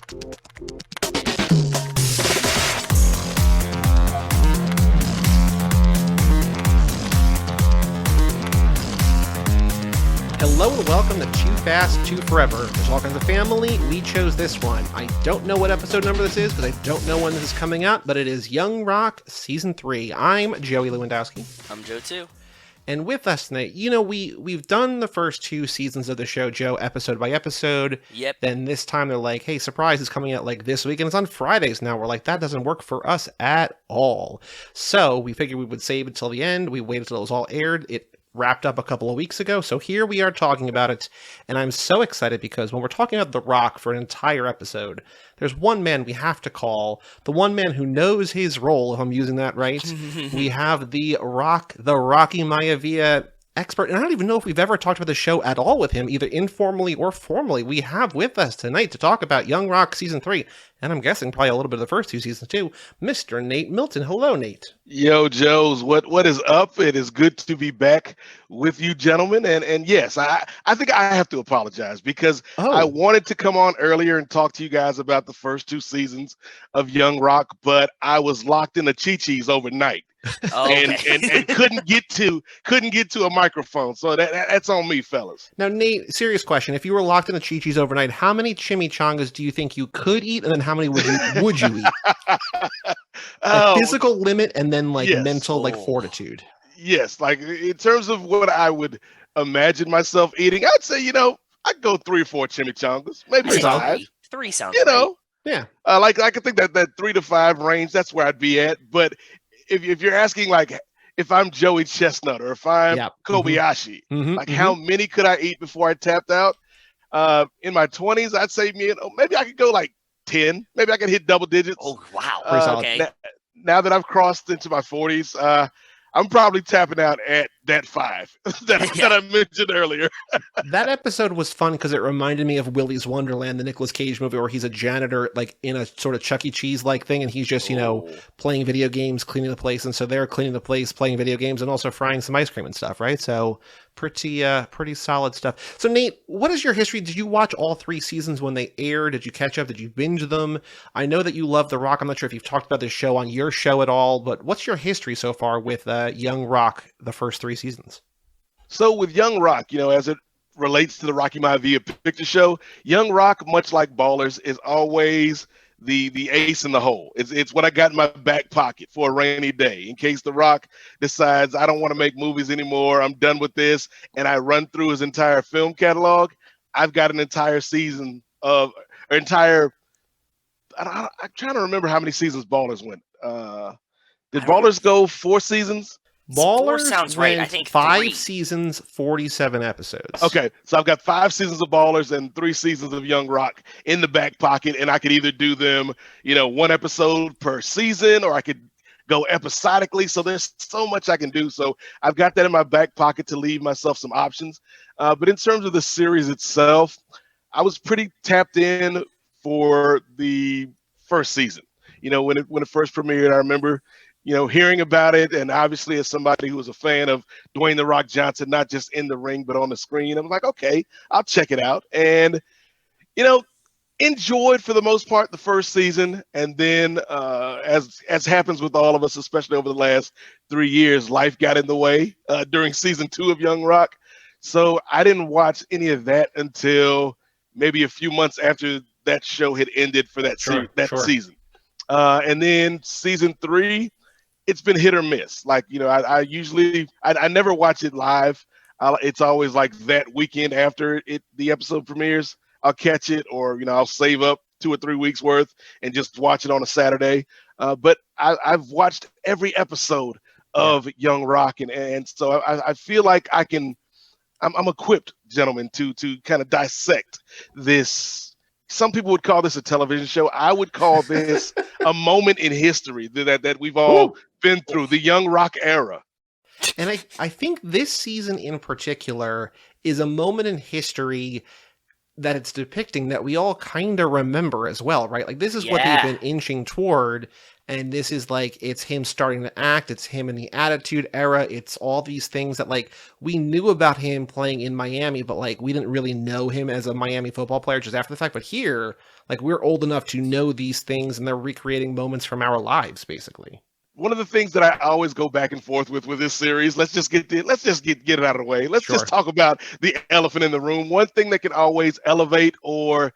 Hello and welcome to Too Fast, Too Forever. There's all kinds of family. We chose this one. I don't know what episode number this is because I don't know when this is coming out, but it is Young Rock Season 3. I'm Joey Lewandowski. I'm Joe, too. And with us tonight, you know, we've done the first 2 seasons of the show, Joe, episode by episode. Yep. Then this time they're like, hey, surprise, it's coming out like this week, and it's on Fridays now. We're like, that doesn't work for us at all. So we figured we would save it till the end. We waited till it was all aired. It wrapped up a couple of weeks ago, so here we are talking about it, and I'm so excited because when we're talking about The Rock for an entire episode, there's one man we have to call, the one man who knows his role, if I'm using that right. We have the Rock, the Rocky Maivia expert, and I don't even know if we've ever talked about the show at all with him, either informally or formally. We have with us tonight to talk about Young Rock Season 3, and I'm guessing probably a little bit of the first 2 seasons too, Mr. Nate Milton. Hello, Nate. Yo, Joes, what is up? It is good to be back with you gentlemen, and yes, I think I have to apologize because I wanted to come on earlier and talk to you guys about the first 2 seasons of Young Rock, but I was locked in the Chi-Chis overnight. And couldn't get to a microphone, so that's on me, fellas. Now, Nate, serious question: if you were locked in the Chi-Chis overnight, how many chimichangas do you think you could eat, and then how many would you eat? A physical limit, and then mental fortitude. Yes, like in terms of what I would imagine myself eating, I'd say I'd go 3 or 4 chimichangas, maybe 5. 3 sounds yeah. Like I could think that 3 to 5 range. That's where I'd be at, but. If you're asking if I'm Joey Chestnut or if I'm Kobayashi, how many could I eat before I tapped out? In my 20s, I'd say maybe I could go 10. Maybe I could hit double digits. Oh wow! Okay. Now that I've crossed into my 40s, I'm probably tapping out at that 5 that I mentioned earlier. That episode was fun because it reminded me of Willy's Wonderland, the Nicolas Cage movie where he's a janitor, in a sort of Chuck E. Cheese-like thing, and he's just, playing video games, cleaning the place, and so they're cleaning the place, playing video games, and also frying some ice cream and stuff, right? So pretty solid stuff. So Nate, what is your history? Did you watch all 3 seasons when they aired? Did you catch up? Did you binge them? I know that you love The Rock. I'm not sure if you've talked about this show on your show at all, but what's your history so far with Young Rock, the first 3 seasons? So with Young Rock, as it relates to the Rocky Maivia picture show, Young Rock, much like Ballers, is always the ace in the hole. It's what I got in my back pocket for a rainy day in case The Rock decides I don't want to make movies anymore, I'm done with this, and I run through his entire film catalog. I've got an entire season I'm trying to remember how many seasons Ballers went. Did Ballers go 4 seasons? Ballers sounds right. I think 5 3 seasons, 47 episodes. Okay, so I've got 5 seasons of Ballers and 3 seasons of Young Rock in the back pocket, and I could either do them, 1 episode per season, or I could go episodically. So there's so much I can do. So I've got that in my back pocket to leave myself some options. But in terms of the series itself, I was pretty tapped in for the first season. When it first premiered, I remember hearing about it, and obviously as somebody who was a fan of Dwayne "The Rock" Johnson, not just in the ring, but on the screen, I'm like, okay, I'll check it out. And, enjoyed for the most part the first season. And then as happens with all of us, especially over the last 3 years, life got in the way during season 2 of Young Rock. So I didn't watch any of that until maybe a few months after that show had ended for that season. And then season 3, it's been hit or miss. I never watch it live. It's always that weekend after the episode premieres, I'll catch it, or I'll save up 2 or 3 weeks worth and just watch it on a Saturday. But I've watched every episode of Young Rock, and so I feel like I'm equipped, gentlemen, to kind of dissect this. Some people would call this a television show. I would call this a moment in history that we've all been through, the Young Rock era. And I think this season in particular is a moment in history that it's depicting that we all kind of remember as well, right? Like, this is what they've Yeah. been inching toward, and this is like, it's him starting to act, it's him in the Attitude Era, it's all these things that, like, we knew about him playing in Miami, but, like, we didn't really know him as a Miami football player just after the fact. But here, like, we're old enough to know these things, and they're recreating moments from our lives, basically. One of the things that I always go back and forth with this series, let's just get it out of the way. Let's just talk about the elephant in the room. One thing that can always elevate or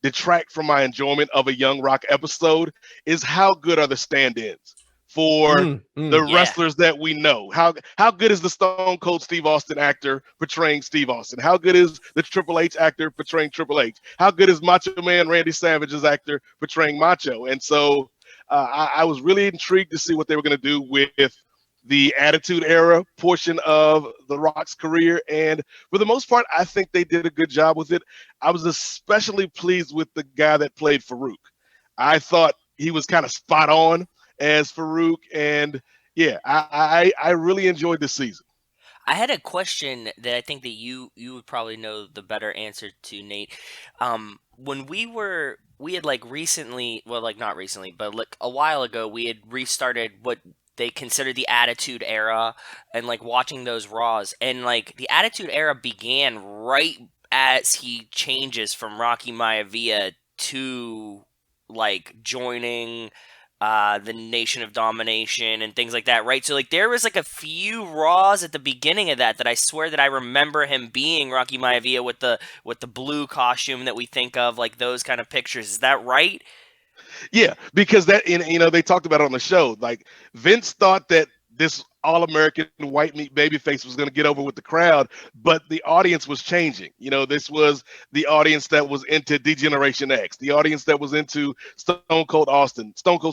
detract from my enjoyment of a Young Rock episode is how good are the stand-ins for the wrestlers that we know. How good is the Stone Cold Steve Austin actor portraying Steve Austin? How good is the Triple H actor portraying Triple H? How good is Macho Man Randy Savage's actor portraying Macho? And so I was really intrigued to see what they were going to do with the Attitude Era portion of The Rock's career. And for the most part, I think they did a good job with it. I was especially pleased with the guy that played Farouk. I thought he was kind of spot on as Farouk. And yeah, I really enjoyed this season. I had a question that I think that you would probably know the better answer to, Nate. When we had like recently, well, like not recently, but like a while ago, we had restarted what they considered the Attitude Era, and like watching those Raws, and like the Attitude Era began right as he changes from Rocky Maivia to like joining the Nation of Domination and things like that, right? So like there was like a few Raws at the beginning of that I swear that I remember him being Rocky Maivia with the blue costume that we think of, like those kind of pictures. Is that right? Yeah, because that, they talked about it on the show. Like, Vince thought that this all-American white meat babyface was going to get over with the crowd, but the audience was changing. This was the audience that was into D-Generation X, the audience that was into Stone Cold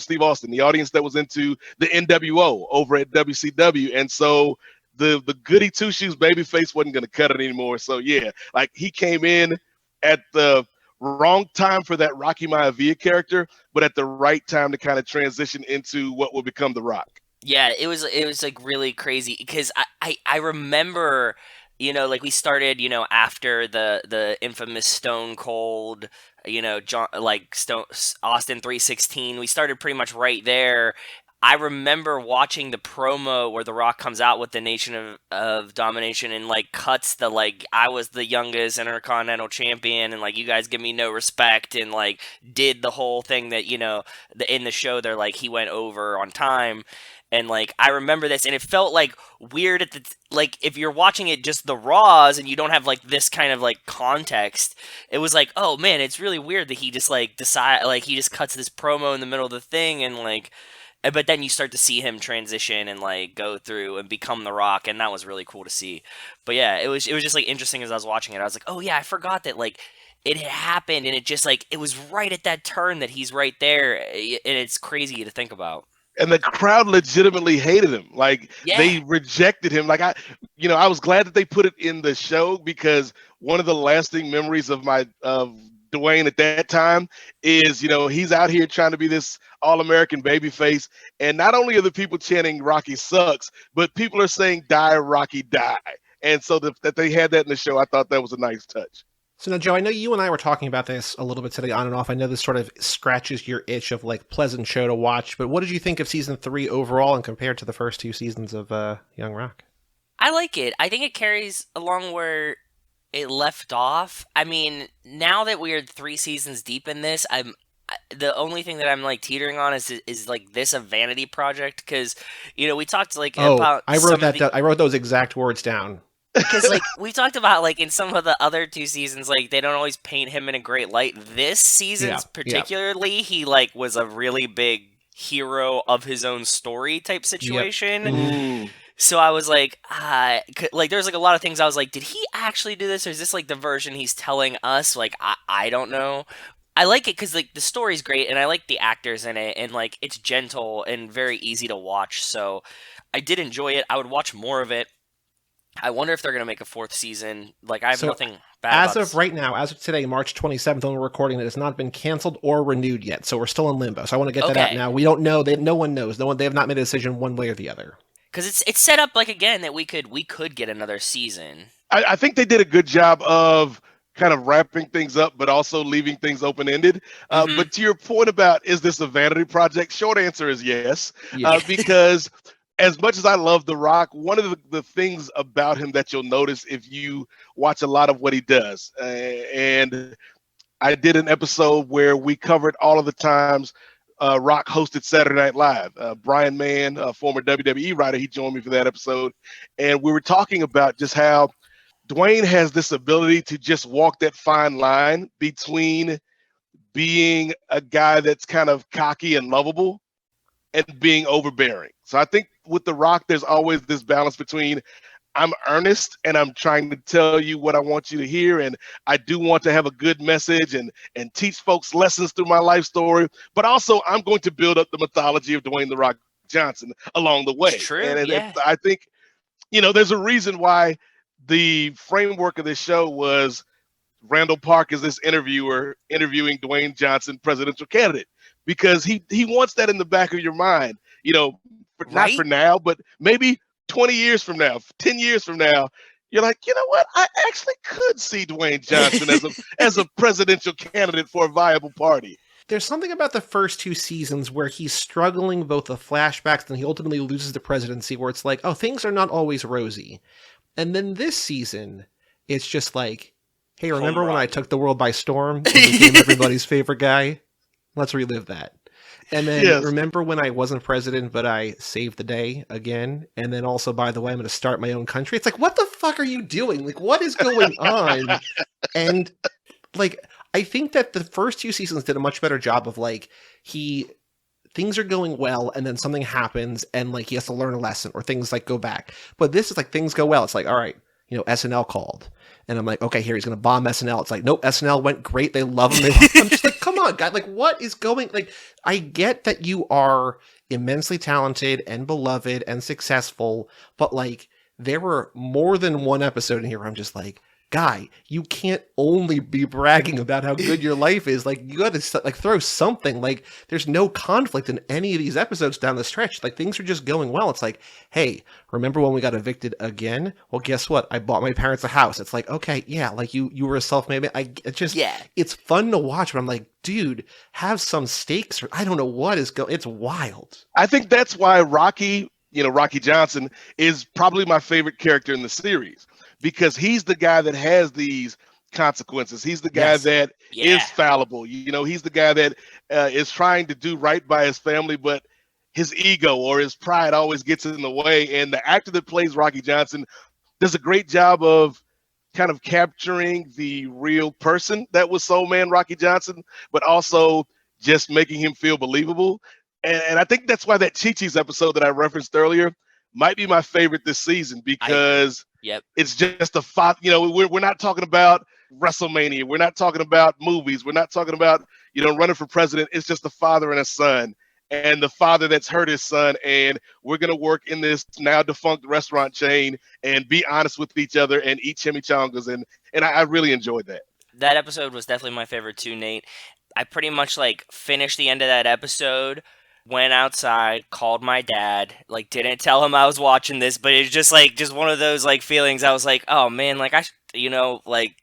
Steve Austin, the audience that was into the NWO over at WCW. And so the goody two-shoes babyface wasn't going to cut it anymore. So yeah, like, he came in at the wrong time for that Rocky Maivia character, but at the right time to kind of transition into what will become The Rock. Yeah, it was like really crazy because I remember, like we started, after the infamous Stone Cold, John, like Austin 316, we started pretty much right there. I remember watching the promo where The Rock comes out with the Nation of Domination and like cuts the like, I was the youngest Intercontinental Champion and like, you guys give me no respect, and like did the whole thing that, in the show they're like, he went over on time. And like, I remember this, and it felt like weird like if you're watching it just the Raws and you don't have like this kind of like context, it was like, oh man, it's really weird that he just like he just cuts this promo in the middle of the thing, and like, but then you start to see him transition and like go through and become The Rock, and that was really cool to see. But yeah, it was just like interesting as I was watching it. I was like, oh yeah, I forgot that like it had happened, and it just like, it was right at that turn that he's right there, and it's crazy to think about. And the crowd legitimately hated him. Like, they rejected him. Like, I was glad that they put it in the show, because one of the lasting memories of Dwayne at that time is, he's out here trying to be this all-American babyface, and not only are the people chanting Rocky sucks, but people are saying die Rocky die. And so that they had that in the show, I thought that was a nice touch. So now, Joe, I know you and I were talking about this a little bit today on and off. I know this sort of scratches your itch of like pleasant show to watch, but what did you think of season 3 overall and compared to the first 2 seasons of Young Rock? I like it. I think it carries along where it left off. I mean, now that we're 3 seasons deep in this, the only thing that I'm like teetering on is like this a vanity project, because we talked like about I wrote that I wrote those exact words down. Because like we talked about like in some of the other 2 seasons, like they don't always paint him in a great light. This season's particularly, he like was a really big hero of his own story type situation. Yep. So I was like there's like a lot of things I was like, did he actually do this, or is this like the version he's telling us? Like I don't know. I like it because like the story's great, and I like the actors in it, and like it's gentle and very easy to watch. So I did enjoy it. I would watch more of it. I wonder if they're going to make a 4th season. Like, I have nothing bad as of right now, as of today, March 27th, when we're recording, it has not been canceled or renewed yet. So we're still in limbo. So I want to get that out now. We don't know. No one knows. They have not made a decision one way or the other. Because it's set up like, again, that we could get another season. I think they did a good job of kind of wrapping things up, but also leaving things open-ended. Hmm. But to your point about, is this a vanity project? Short answer is yes, Yeah. because as much as I love The Rock, one of the things about him that you'll notice if you watch a lot of what he does, and I did an episode where we covered all of the times Rock hosted Saturday Night Live. Brian Mann, a former WWE writer, he joined me for that episode, and we were talking about just how Dwayne has this ability to just walk that fine line between being a guy that's kind of cocky and lovable and being overbearing. So I think with The Rock, there's always this balance between I'm earnest and I'm trying to tell you what I want you to hear, and I do want to have a good message and teach folks lessons through my life story, but also I'm going to build up the mythology of Dwayne The Rock Johnson along the It's way. true. And Yeah. I think, there's a reason why the framework of this show was Randall Park is this interviewer interviewing Dwayne Johnson, presidential candidate, because he wants that in the back of your mind, not Right. for now, but maybe 20 years from now, 10 years from now, you're like, you know what? I actually could see Dwayne Johnson as a presidential candidate for a viable party. There's something about the first two seasons where he's struggling both the flashbacks and he ultimately loses the presidency, where it's like, oh, things are not always rosy. And then this season, it's just like, hey, remember when I took the world by storm and became everybody's favorite guy? Let's relive that. And then Yes. remember when I wasn't president, but I saved the day again? And then also, by the way, I'm going to start my own country. It's like, what the fuck are you doing? Like, what is going on? And like, I think that the first two seasons did a much better job of like, things are going well and then something happens and like he has to learn a lesson or things like go back. But this is like things go well. It's like, all right, SNL called. And I'm like, okay, here he's going to bomb SNL. It's like, nope, SNL went great. They love him. I'm just like, come on, guy. Like, what is going? Like, I get that you are immensely talented and beloved and successful, but like, there were more than one episode in here where I'm just like, guy, you can't only be bragging about how good your life is. Like, you got to like throw something. Like, there's no conflict in any of these episodes down the stretch. Like, things are just going well. It's like, hey, remember when we got evicted again? Well, guess what? I bought my parents a house. It's like, okay, yeah, like you were a self-made man. It's fun to watch, but I'm like, dude, have some stakes. I don't know what is going. It's wild. I think that's why Rocky Johnson is probably my favorite character in the series, because he's the guy that has these consequences. He's the guy that is fallible. He's the guy that is trying to do right by his family, but his ego or his pride always gets in the way. And the actor that plays Rocky Johnson does a great job of kind of capturing the real person that was Soul Man Rocky Johnson, but also just making him feel believable. And I think that's why that Chi-Chi's episode that I referenced earlier might be my favorite this season, because it's just a thought. We're not talking about WrestleMania. We're not talking about movies. We're not talking about, running for president. It's just a father and a son, and the father that's hurt his son. And we're going to work in this now defunct restaurant chain and be honest with each other and eat chimichangas. And I really enjoyed that. That episode was definitely my favorite too, Nate. I pretty much like finished the end of that episode, went outside, called my dad, like didn't tell him I was watching this, but it's just one of those like feelings. I was like, oh man, like like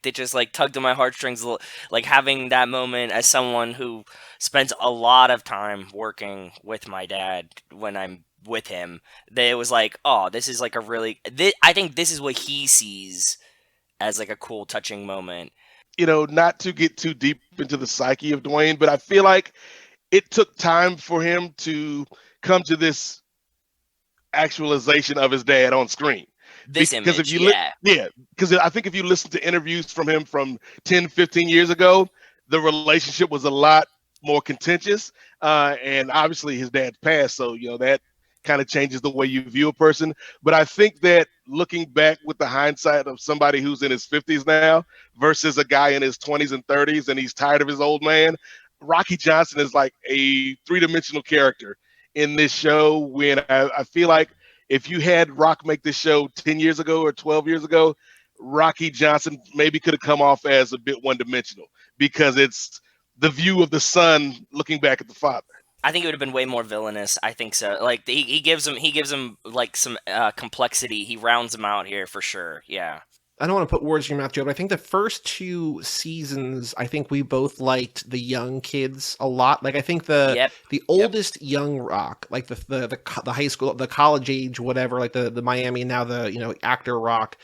it just like tugged at my heartstrings, like having that moment as someone who spends a lot of time working with my dad when I'm with him. That it was like, oh, this is like I think this is what he sees as like a cool, touching moment. Not to get too deep into the psyche of Dwayne, but I feel like it took time for him to come to this actualization of his dad on screen. Because I think if you listen to interviews from him from 10, 15 years ago, the relationship was a lot more contentious. And obviously his dad's passed, so that kind of changes the way you view a person. But I think that looking back with the hindsight of somebody who's in his 50s now versus a guy in his 20s and 30s and he's tired of his old man, Rocky Johnson is like a three-dimensional character in this show. When I feel like if you had Rock make this show 10 years ago or 12 years ago, Rocky Johnson maybe could have come off as a bit one-dimensional, because it's the view of the son looking back at the father. I think it would have been way more villainous. I think so. Like he gives him like some complexity. He rounds him out here for sure. Yeah. I don't want to put words in your mouth, Joe, but I think the first 2 seasons, I think we both liked the young kids a lot. Like, I think the oldest young Rock, like the high school, the college age, whatever, like the Miami, now the, actor Rock,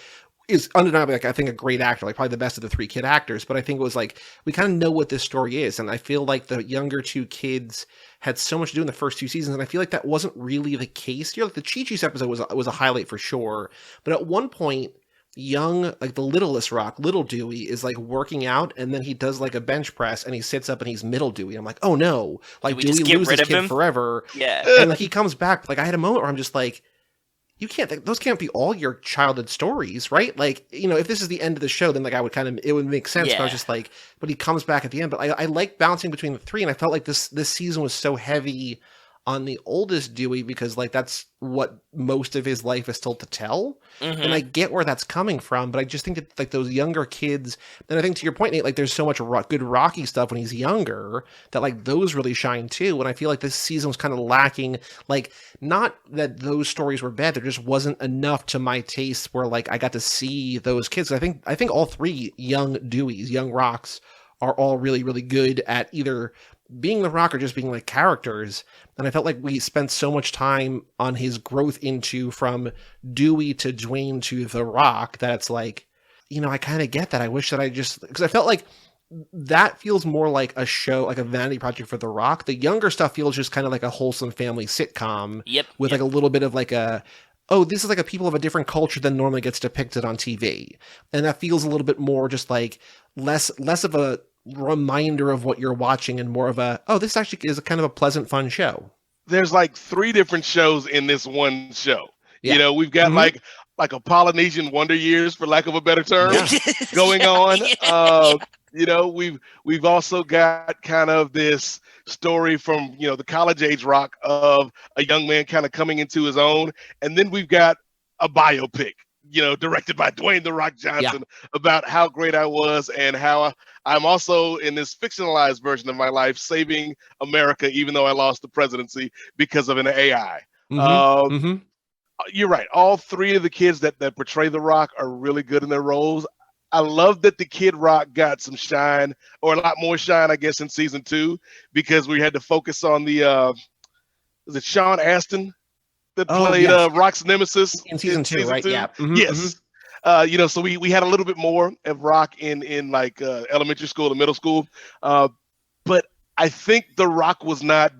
is undeniably, like, I think a great actor, like probably the best of the 3 kid actors. But I think it was like, we kind of know what this story is. And I feel like the younger 2 kids had so much to do in the first 2 seasons. And I feel like that wasn't really the case here. Like the Chi-Chi's episode was a highlight for sure. But at one point, young, like the littlest Rock, Little Dewey, is like working out, and then he does like a bench press, and he sits up and he's Middle Dewey. I'm like, oh no, like Dewey loses his kid forever. Yeah, and like he comes back. Like I had a moment where I'm just like, you can't think those can't be all your childhood stories, right? Like, if this is the end of the show, then like I would it would make sense. But I was just like, but he comes back at the end. But I like bouncing between the 3, and I felt like this season was so heavy on the oldest Dewey because like that's what most of his life is still to tell. And I get where that's coming from, but I just think that like those younger kids, and I think to your point, Nate, like there's so much good Rocky stuff when he's younger that like those really shine too. And I feel like this season was kind of lacking, like not that those stories were bad, there just wasn't enough to my taste where like I got to see those kids. I think all 3 young Deweys, young Rocks, are all really, really good at either being the Rock or just being like characters. And I felt like we spent so much time on his growth from Dewey to Dwayne to the Rock that it's like, I kind of get that. I wish that because I felt like that feels more like a show, like a vanity project for the Rock. The younger stuff feels just kind of like a wholesome family sitcom with like a little bit of like this is like a people of a different culture than normally gets depicted on TV. And that feels a little bit more just like less of a reminder of what you're watching and more of this actually is a kind of a pleasant, fun show. There's like 3 different shows in this one show. We've got like a Polynesian Wonder Years, for lack of a better term, going on. We've also got kind of this story from the college age Rock of a young man kind of coming into his own, and then we've got a biopic, directed by Dwayne "The Rock" Johnson, about how great I was and how I'm also in this fictionalized version of my life saving America, even though I lost the presidency because of an AI. You're right. All 3 of the kids that portray the Rock are really good in their roles. I love that the Kid Rock got some shine, or a lot more shine, I guess, in season 2, because we had to focus on the was it Sean Astin that played Rock's nemesis in season 2, right? 2? Yeah. Yes. So we had a little bit more of Rock in like elementary school and middle school, but I think the Rock was not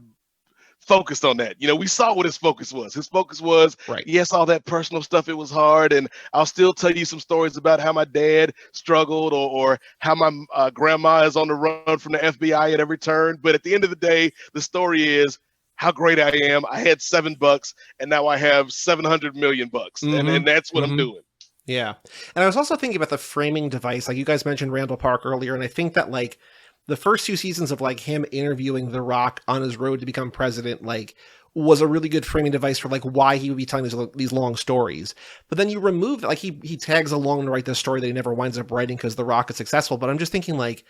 focused on that. We saw what his focus was. His focus was, yes, all that personal stuff. It was hard, and I'll still tell you some stories about how my dad struggled, or how my grandma is on the run from the FBI at every turn. But at the end of the day, the story is how great I am. I had $7, and now I have 700 million bucks, and that's what I'm doing. Yeah. And I was also thinking about the framing device. Like you guys mentioned Randall Park earlier, and I think that like the first 2 seasons of like him interviewing The Rock on his road to become president, like was a really good framing device for like why he would be telling these long stories. But then you remove like he tags along to write this story that he never winds up writing because The Rock is successful. But I'm just thinking like,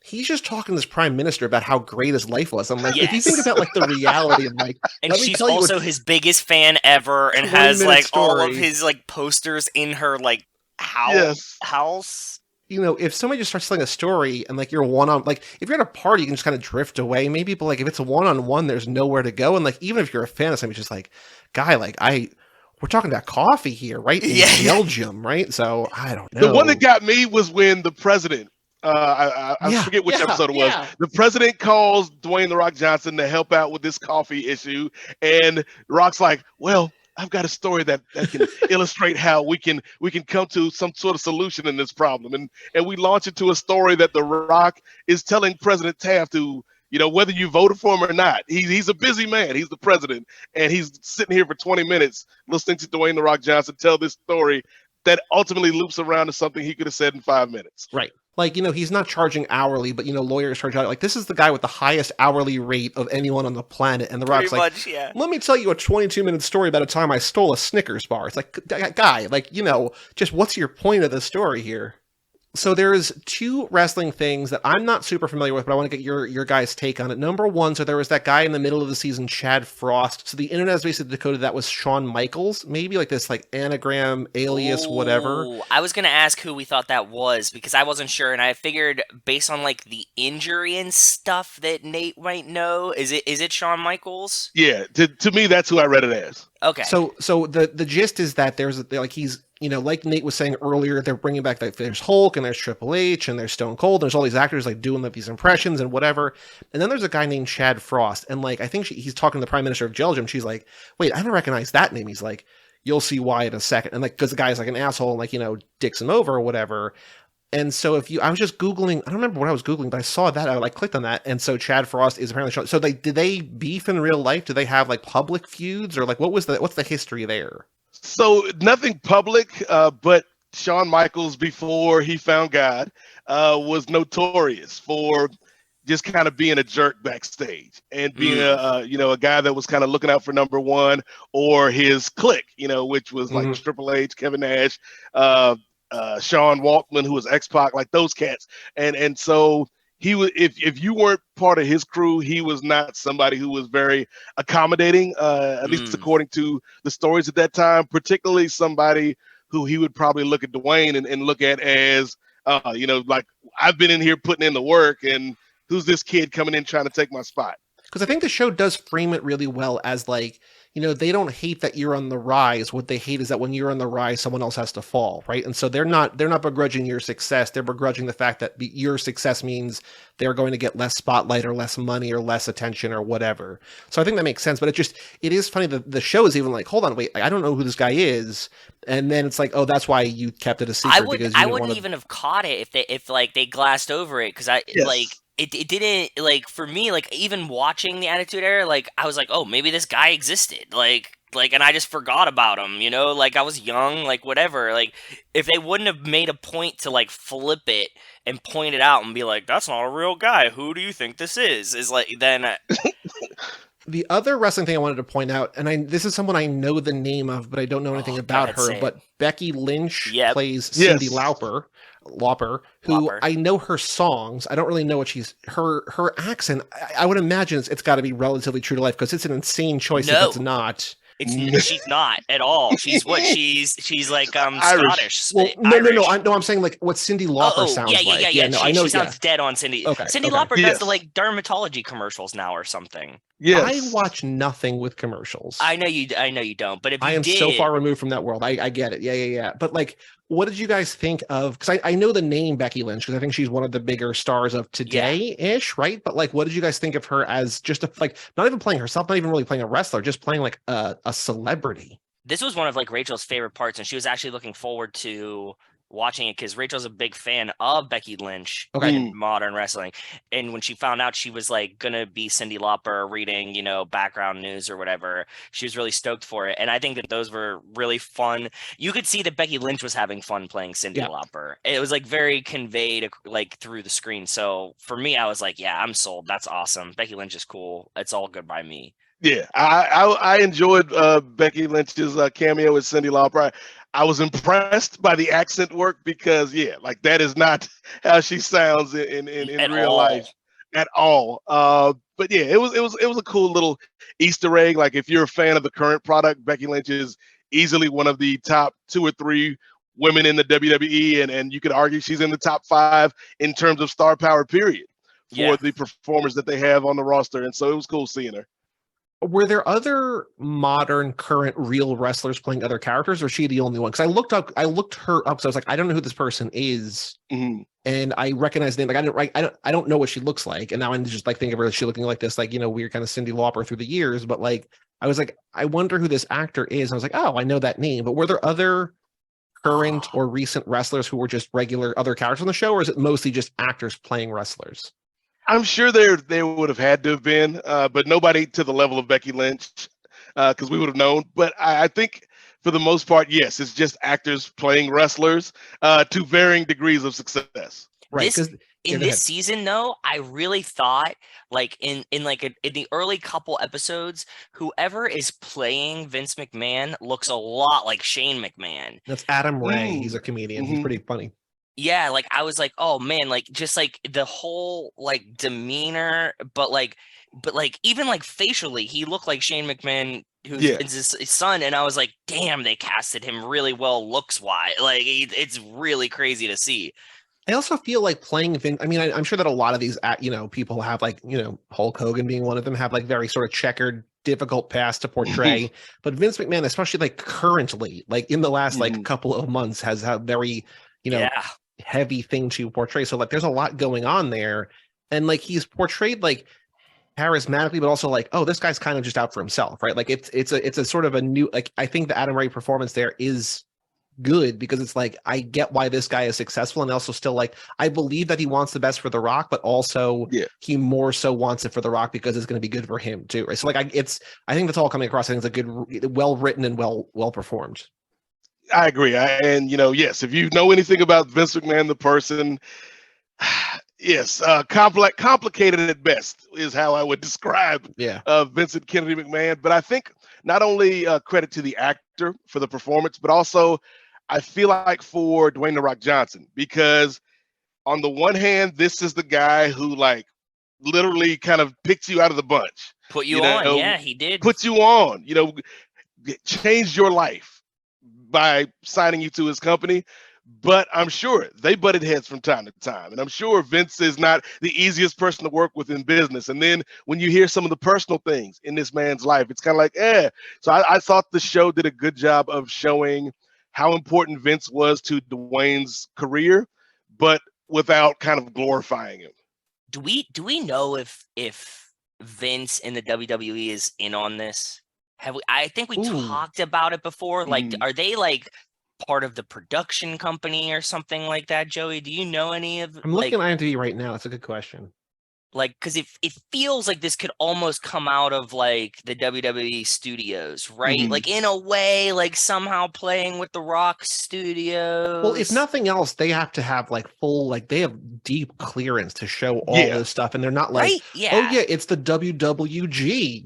he's just talking to this prime minister about how great his life was. I'm like, if you think about like the reality of like, and she's also his biggest fan ever, and has like all of his like posters in her like house. If somebody just starts telling a story and like you're like if you're at a party, you can just kind of drift away. Maybe, but like if it's a one-on-one, there's nowhere to go. And like even if you're a fan of somebody, just like, guy, like we're talking about coffee here, right? In Belgium, right? So I don't know. The one that got me was when the president. I forget which episode it was. Yeah. The president calls Dwayne "The Rock" Johnson to help out with this coffee issue, and Rock's like, "Well, I've got a story that can illustrate how we can come to some sort of solution in this problem," and we launch into a story that The Rock is telling President Taft to, whether you voted for him or not, he's a busy man. He's the president, and he's sitting here for 20 minutes listening to Dwayne "The Rock" Johnson tell this story that ultimately loops around to something he could have said in 5 minutes. Right. Like, he's not charging hourly, but, lawyers charge out. Like, this is the guy with the highest hourly rate of anyone on the planet. And The Rock's like, let me tell you a 22-minute story about a time I stole a Snickers bar. It's like, guy, like, just what's your point of the story here? So there's two wrestling things that I'm not super familiar with, but I want to get your guys' take on it. Number one, so there was that guy in the middle of the season, Chad Frost. So the internet has basically decoded that was Shawn Michaels, maybe like this like anagram, alias, whatever. Ooh, I was gonna ask who we thought that was because I wasn't sure, and I figured based on like the injury and stuff that Nate might know, is it Shawn Michaels? Yeah, to me, that's who I read it as. Okay. So the gist is that there's like he's like Nate was saying earlier, they're bringing back like there's Hulk and there's Triple H and there's Stone Cold. And there's all these actors like doing like these impressions and whatever. And then there's a guy named Chad Frost, and like I think he's talking to the Prime Minister of Belgium. She's like, "Wait, I don't recognize that name." He's like, "You'll see why in a second." And like because the guy's like an asshole and like dicks him over or whatever. And so I was just Googling, I don't remember what I was Googling, but I saw that, I like clicked on that. And so Chad Frost is apparently shown. So did they beef in real life? Do they have like public feuds or like what's the history there? So nothing public, but Shawn Michaels, before he found God, was notorious for just kind of being a jerk backstage and being a guy that was kind of looking out for number one or his clique, which was like Triple H, Kevin Nash, Sean Waltman, who was X-Pac, like those cats. And so he was, if you weren't part of his crew, he was not somebody who was very accommodating, at least according to the stories at that time, particularly somebody who he would probably look at Dwayne and look at as, like, I've been in here putting in the work, and who's this kid coming in trying to take my spot? Because I think the show does frame it really well as like, they don't hate that you're on the rise. What they hate is that when you're on the rise, someone else has to fall, right? And so they're not begrudging your success. They're begrudging the fact that your success means they're going to get less spotlight or less money or less attention or whatever. So I think that makes sense. But it is funny that the show is even like, hold on, wait, I don't know who this guy is. And then it's like, oh, that's why you kept it a secret. I wouldn't even have caught it if they glassed over it because It didn't, like, for me, like, even watching the Attitude Era, like, I was like, oh, maybe this guy existed, like, and I just forgot about him, like, I was young, like, whatever, like, if they wouldn't have made a point to, like, flip it and point it out and be like, that's not a real guy, who do you think this is like, then... The other wrestling thing I wanted to point out, and this is someone I know the name of, but I don't know anything about her, but Becky Lynch plays Cyndi Lauper, who I know her songs. I don't really know what her accent. I would imagine it's got to be relatively true to life because it's an insane choice if it's not. She's not at all. She's what? She's like Scottish. Well, no. I'm saying like what Cyndi Lauper sounds like. Yeah. I know. She sounds dead on Cyndi. Okay, Cyndi Lauper does the like dermatology commercials now or something. Yes. I watch nothing with commercials. I know you don't. But if you I am so far removed from that world. I get it. Yeah. But like, what did you guys think of? Because I know the name Becky Lynch because I think she's one of the bigger stars of today-ish, right? But like, what did you guys think of her as just not even playing herself, not even really playing a wrestler, just playing like a celebrity? This was one of like Rachel's favorite parts, and she was actually looking forward to watching it because Rachel's a big fan of Becky Lynch in modern wrestling. And when she found out she was like gonna be Cyndi Lauper reading, background news or whatever, she was really stoked for it. And I think that those were really fun. You could see that Becky Lynch was having fun playing Cyndi Lauper. It was like very conveyed like through the screen. So for me, I was like, yeah, I'm sold. That's awesome. Becky Lynch is cool. It's all good by me. Yeah, I enjoyed Becky Lynch's cameo with Cyndi Lauper. I was impressed by the accent work because, like that is not how she sounds in real life at all. But yeah, it was a cool little Easter egg. Like if you're a fan of the current product, Becky Lynch is easily one of the top 2 or 3 women in the WWE, and you could argue she's in the top 5 in terms of star power, period, for the performers that they have on the roster. And so it was cool seeing her. Were there other modern, current, real wrestlers playing other characters, or was she the only one? Because I looked her up, so I was like, I don't know who this person is, and I recognize the name. Like I don't know what she looks like, and now I'm just like thinking of her as she looking like this, like weird kind of Cyndi Lauper through the years. But like I was like, I wonder who this actor is. And I was like, oh, I know that name. But were there other current or recent wrestlers who were just regular other characters on the show, or is it mostly just actors playing wrestlers? I'm sure there would have had to have been, but nobody to the level of Becky Lynch, because we would have known. But I think for the most part, yes, it's just actors playing wrestlers to varying degrees of success. Right. In this season, though, I really thought, like in the early couple episodes, whoever is playing Vince McMahon looks a lot like Shane McMahon. That's Adam Ray. He's a comedian. He's pretty funny. Yeah, like I was like, oh man, like just like the whole like demeanor, but even like facially, he looked like Shane McMahon, who's Yeah. Vince's son, and I was like, damn, they casted him really well looks wise. Like it's really crazy to see. I also feel like playing Vin. I mean, I'm sure that a lot of these, people have like, Hulk Hogan being one of them, have like very sort of checkered, difficult past to portray. But Vince McMahon, especially like currently, like in the last like couple of months, has a very, Yeah. heavy thing to portray. So like, there's a lot going on there, and like he's portrayed like charismatically, but also like, oh, this guy's kind of just out for himself, right? Like it's a sort of a new, like, I think the Adam Ray performance there is good because it's like I get why this guy is successful, and also still like I believe that he wants the best for The Rock, but also Yeah. he more so wants it for The Rock because it's going to be good for him too, right? So like I think that's all coming across. I think it's a good, well written and well performed. I agree. And yes, if you know anything about Vince McMahon, the person, yes, complicated at best is how I would describe Yeah. Vincent Kennedy McMahon. But I think not only credit to the actor for the performance, but also I feel like for Dwayne "The Rock" Johnson, because on the one hand, this is the guy who like literally kind of picked you out of the bunch, Put you on, yeah, he did. put you on, changed your life by signing you to his company. But I'm sure they butted heads from time to time. And I'm sure Vince is not the easiest person to work with in business. And then when you hear some of the personal things in this man's life, it's kind of like, eh. So I thought the show did a good job of showing how important Vince was to Dwayne's career, but without kind of glorifying him. Do we know if Vince in the WWE is in on this? I think we talked about it before. Like, are they like part of the production company or something like that, Joey? Do you know any of? I'm looking at IMDb right now. That's a good question. Like, because it feels like this could almost come out of like the WWE studios, right? Like in a way, like somehow playing with the Rock studios. Well, if nothing else, they have to have like full, like they have deep clearance to show all this stuff, and they're not like, oh yeah, it's the WWG,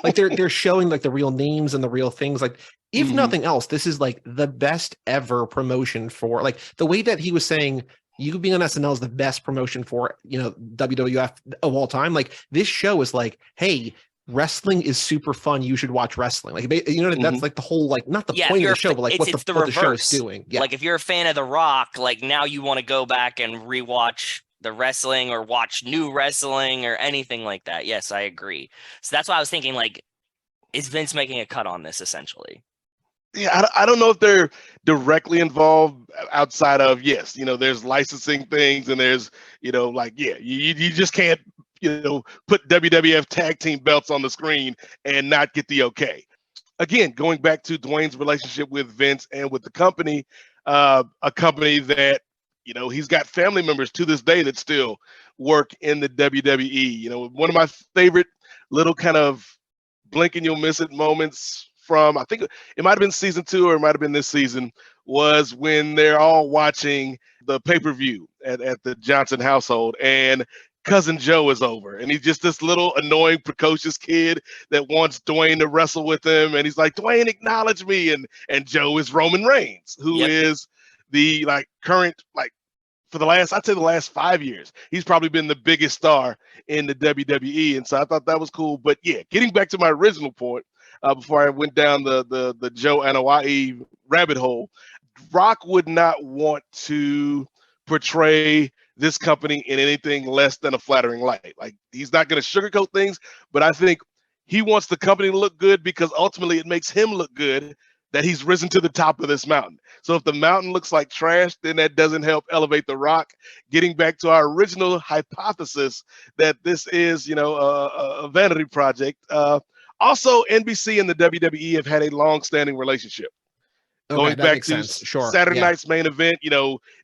like they're showing like the real names and the real things. Like, if nothing else, this is like the best ever promotion for like the way that he was saying. You being on SNL is the best promotion for, WWF of all time. Like, this show is like, hey, wrestling is super fun. You should watch wrestling. Like, that's like the whole, like, not the point of the show, but like what the show is doing. Yeah. Like, if you're a fan of The Rock, like now you want to go back and rewatch the wrestling or watch new wrestling or anything like that. Yes, I agree. So that's why I was thinking, like, is Vince making a cut on this essentially? Yeah, I don't know if they're directly involved outside of, yes, there's licensing things and there's, like, yeah, you just can't, put WWF tag team belts on the screen and not get the okay. Again, going back to Dwayne's relationship with Vince and with the company, a company that, he's got family members to this day that still work in the WWE. One of my favorite little kind of blink and you'll miss it moments from, I think it might have been season 2 or it might have been this season, was when they're all watching the pay-per-view at the Johnson household and Cousin Joe is over and he's just this little annoying, precocious kid that wants Dwayne to wrestle with him. And he's like, Dwayne, acknowledge me. And Joe is Roman Reigns, who is the like current, like for the last 5 years, he's probably been the biggest star in the WWE. And so I thought that was cool. But yeah, getting back to my original point, before I went down the Joe Anoa'i rabbit hole, Rock would not want to portray this company in anything less than a flattering light. Like, he's not going to sugarcoat things, but I think he wants the company to look good because ultimately it makes him look good that he's risen to the top of this mountain. So if the mountain looks like trash, then that doesn't help elevate The Rock. Getting back to our original hypothesis that this is, a vanity project. Also, NBC and the WWE have had a long-standing relationship. Okay, going back to Saturday Night's Main Event,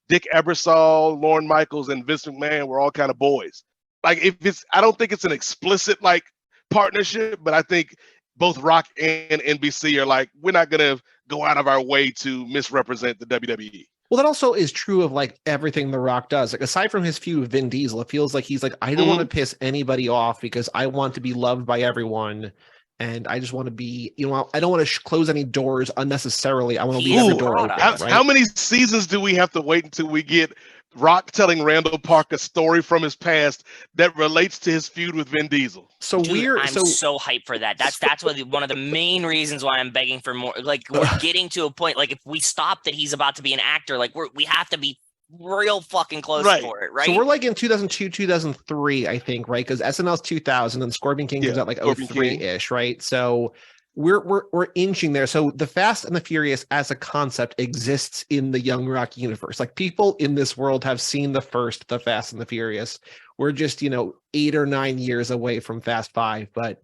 Dick Ebersol, Lorne Michaels, and Vince McMahon were all kind of boys. Like, I don't think it's an explicit like partnership, but I think both Rock and NBC are like, we're not gonna go out of our way to misrepresent the WWE. Well, that also is true of like everything The Rock does. Like, aside from his feud with Vin Diesel, it feels like he's like, I don't want to piss anybody off because I want to be loved by everyone. And I just want to be, I don't want to close any doors unnecessarily. I want to He leave is every a door open, product. right? How many seasons do we have to wait until we get Rock telling Randall Park a story from his past that relates to his feud with Vin Diesel? So Dude, we're I'm so hyped for that. That's one of the main reasons why I'm begging for more. Like, we're getting to a point. Like, if we stop that he's about to be an actor, like we have to be real fucking close Right. for it, right? So we're like in 2002, 2003, I think, right? Because SNL's 2000 and Scorpion King comes out like Scorpion 03-ish, right? So we're inching there. So the Fast and the Furious as a concept exists in the Young Rock universe. Like, people in this world have seen the first, the Fast and the Furious. We're just 8 or 9 years away from Fast 5, but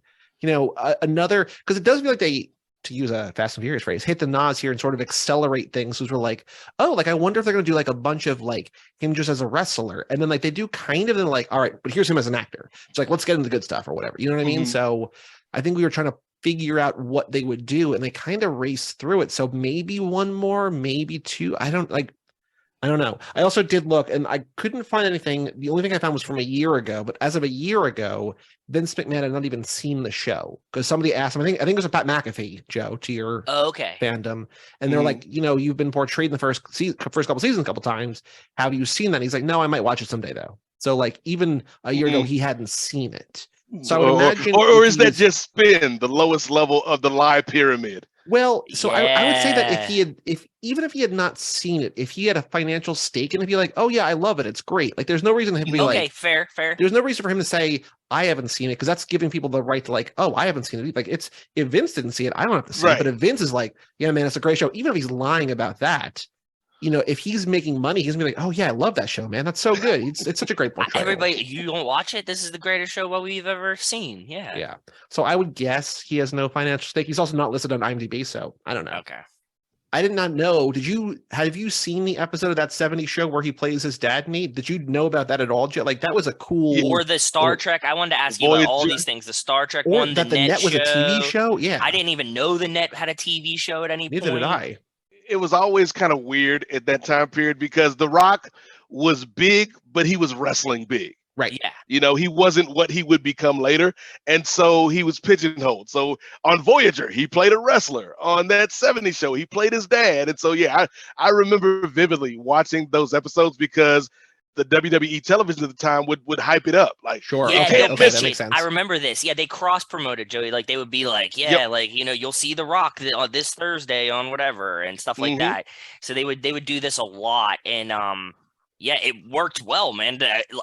another, because it does feel like they, to use a Fast and Furious phrase, hit the nos here and sort of accelerate things. Because we're like, oh, like I wonder if they're going to do like a bunch of like him just as a wrestler, and then like they do kind of, then like, all right, but here's him as an actor. It's like, let's get into the good stuff or whatever. You know what I mean? Mhm. So I think we were trying to figure out what they would do, and they kind of raced through it. So maybe one more, maybe two. I don't know. I also did look, and I couldn't find anything. The only thing I found was from a year ago. But as of a year ago, Vince McMahon had not even seen the show, because somebody asked him. I think it was a Pat McAfee, Joe, to your fandom, and they're like, you've been portrayed in the first couple seasons a couple times. Have you seen that? And he's like, no, I might watch it someday though. So like even a year ago, he hadn't seen it. So I would imagine, or is that just spin the lowest level of the lie pyramid? Well, so I would say that even if he had not seen it, if he had a financial stake in it, he'd be like, oh yeah, I love it, it's great. Like, there's no reason to be like, fair. There's no reason for him to say, I haven't seen it, because that's giving people the right to like, oh, I haven't seen it. Like, it's, if Vince didn't see it, I don't have to see it. But if Vince is like, yeah, man, it's a great show, even if he's lying about that, if he's making money, he's gonna be like, oh yeah, I love that show, man. That's so good. It's such a great portrayal. Everybody, you don't watch it? This is the greatest show we've ever seen. Yeah. Yeah. So I would guess he has no financial stake. He's also not listed on IMDb, so I don't know. Okay. I did not know. Have you seen the episode of that 70s show where he plays his dad, Nate? Did you know about that at all, Joe? Like, that was a cool. Or the Star Trek. I wanted to ask you about all these things. The Star Trek one, that the Net was a TV show. Yeah. I didn't even know the Net had a TV show at any point. Neither did I. It was always kind of weird at that time period, because The Rock was big, but he was wrestling big. Right. Yeah. He wasn't what he would become later. And so he was pigeonholed. So on Voyager, he played a wrestler. On that 70s show, he played his dad. And so, yeah, I remember vividly watching those episodes, because the WWE television at the time would hype it up. Like, sure. Yeah, okay, that makes sense. I remember this. Yeah, they cross promoted, Joey. Like, they would be like, like, you'll see The Rock this Thursday on whatever and stuff like that. So they would do this a lot, and yeah, it worked well, man.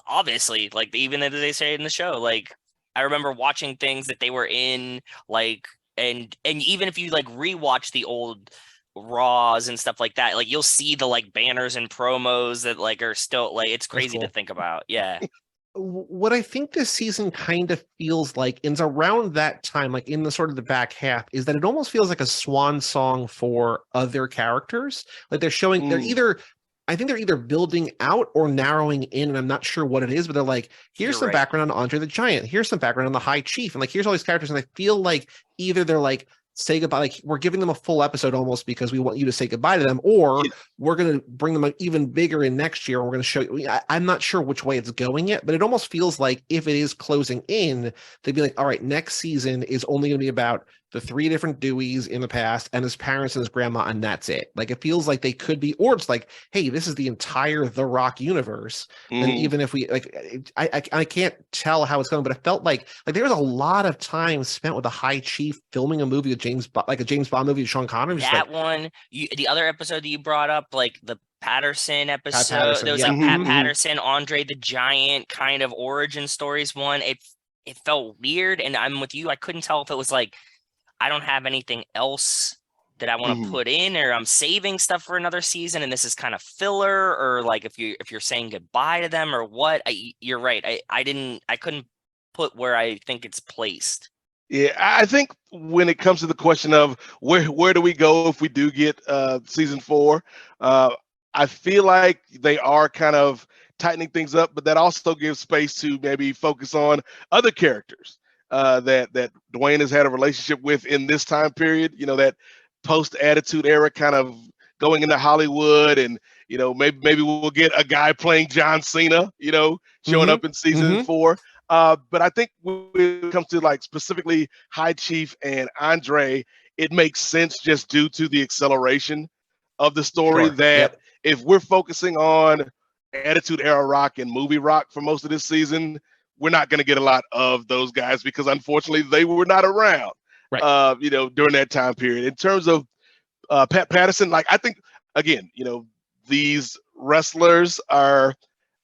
Obviously, like, even as they say in the show, like, I remember watching things that they were in, like, and even if you like rewatch the old Raws and stuff like that, like, you'll see the like banners and promos that like are still like, it's crazy to think about. Yeah. What I think this season kind of feels like, is around that time, like in the sort of the back half, is that it almost feels like a swan song for other characters. Like, they're showing, I think they're either building out or narrowing in, and I'm not sure what it is, but they're like, here's some background on Andre the Giant, here's some background on the High Chief, and like, here's all these characters, and I feel like either they're like, say goodbye, like, we're giving them a full episode almost because we want you to say goodbye to them, or we're going to bring them even bigger in next year, and we're going to show you. I'm not sure which way it's going yet, but it almost feels like if it is closing in, they'd be like, all right, next season is only going to be about the 3 different Deweys in the past and his parents and his grandma, and that's it. Like, it feels like they could be, or it's like, hey, this is the entire The Rock universe. And even if we like, I can't tell how it's going, but it felt like there was a lot of time spent with the High Chief filming a movie with a James Bond movie with Sean Connery. That one, the other episode that you brought up, like the Patterson episode, there was like Pat Patterson, Andre the Giant kind of origin stories one. It felt weird, and I'm with you. I couldn't tell if it was like, I don't have anything else that I want to put in, or I'm saving stuff for another season, and this is kind of filler, or like if you're saying goodbye to them, or what. You're right. I couldn't put where I think it's placed. Yeah, I think when it comes to the question of where do we go if we do get season 4, I feel like they are kind of tightening things up, but that also gives space to maybe focus on other characters that Dwayne has had a relationship with in this time period. That post-Attitude era, kind of going into Hollywood, and maybe we'll get a guy playing John Cena, showing up in season 4. But I think when it comes to like specifically High Chief and Andre, it makes sense just due to the acceleration of the story Sure. that Yep. if we're focusing on Attitude Era Rock and Movie Rock for most of this season, we're not going to get a lot of those guys because unfortunately they were not around, Right. during that time period. In terms of Pat Patterson, like I think again, these wrestlers are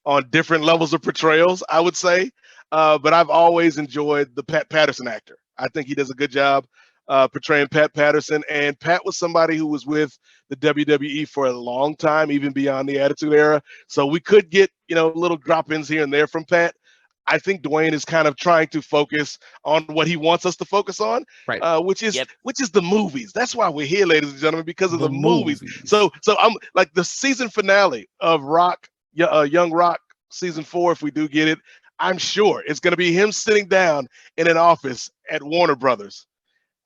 on different levels of portrayals, I would say. But I've always enjoyed the Pat Patterson actor. I think he does a good job portraying Pat Patterson. And Pat was somebody who was with the WWE for a long time, even beyond the Attitude Era. So we could get, little drop-ins here and there from Pat. I think Dwayne is kind of trying to focus on what he wants us to focus on, Right. which is the movies. That's why we're here, ladies and gentlemen, because of the movies. movies. So I'm like the season finale of Young Rock season 4. If we do get it, I'm sure it's going to be him sitting down in an office at Warner Brothers.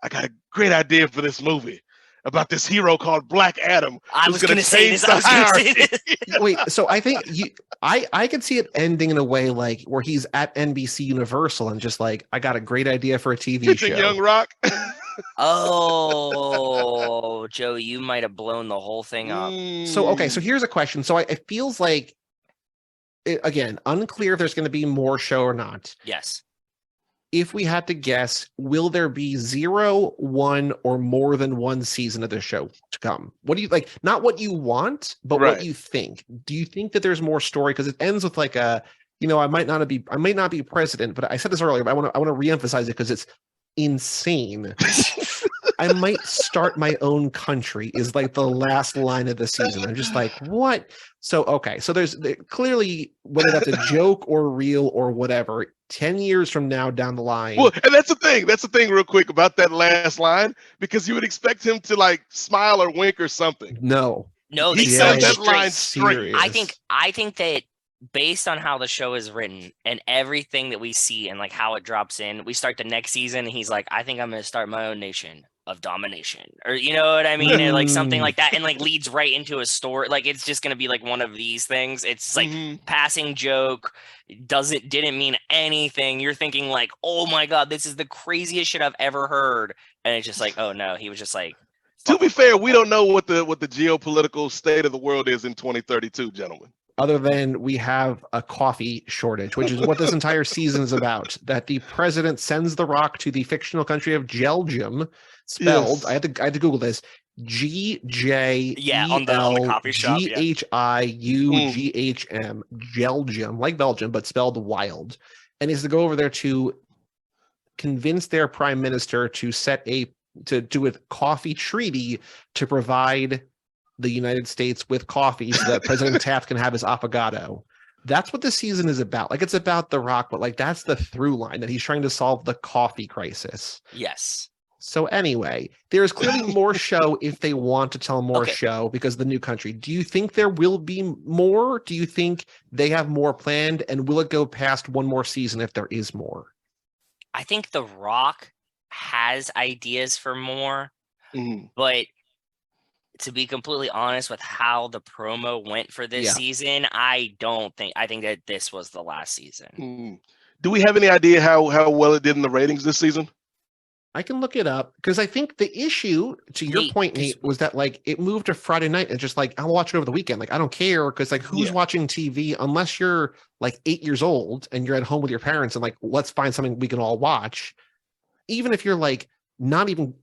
I got a great idea for this movie about this hero called Black Adam. I was going to say this. I was going to say this. Wait, so I think I could see it ending in a way like where he's at NBC Universal and just like, I got a great idea for a TV show. Young Rock. Oh, Joe, you might have blown the whole thing up. So here's a question. So it feels like, again, unclear if there's going to be more show or not. Yes. If we had to guess, will there be 0, 1, or more than one season of the show to come? What do you like? Not what you want, but what you think. Do you think that there's more story? Because it ends with like I might not be president, but I said this earlier, but I want to reemphasize it because it's insane. I might start my own country is like the last line of the season. I'm just like, what? So there's clearly, whether that's a joke or real or whatever, 10 years from now down the line. Well, and that's the thing real quick about that last line, because you would expect him to like smile or wink or something. No, he said that line straight. I think that based on how the show is written and everything that we see and like how it drops in, we start the next season and he's like, I think I'm going to start my own nation of domination, or you know what I mean? And like something like that, and like leads right into a story. Like it's just going to be like one of these things. It's like passing joke, didn't mean anything. You're thinking like, oh my God, this is the craziest shit I've ever heard. And it's just like, oh no, he was just like, to be fair, we don't know what the geopolitical state of the world is in 2032, gentlemen. Other than we have a coffee shortage, which is what this entire season is about. That the president sends the Rock to the fictional country of Belgium, spelled. Yes. I had to Google this. on the coffee shop. GJELGHIUGHM, Belgium, like Belgium, but spelled wild. And is to go over there to convince their prime minister to do a coffee treaty to provide the United States with coffee so that President Taft can have his affogato. That's what the season is about. Like, it's about The Rock, but like that's the through line, that he's trying to solve the coffee crisis. Yes. So anyway, there's clearly more show if they want to tell more show because of the new country. Do you think there will be more? Do you think they have more planned? And will it go past one more season if there is more? I think The Rock has ideas for more, but to be completely honest with how the promo went for this season, I think that this was the last season. Do we have any idea how well it did in the ratings this season? I can look it up because I think the issue, to your point, Nate, was that like it moved to Friday night and just like I'll watch it over the weekend. Like I don't care because like who's watching TV unless you're like 8 years old and you're at home with your parents and like let's find something we can all watch. Even if you're like not even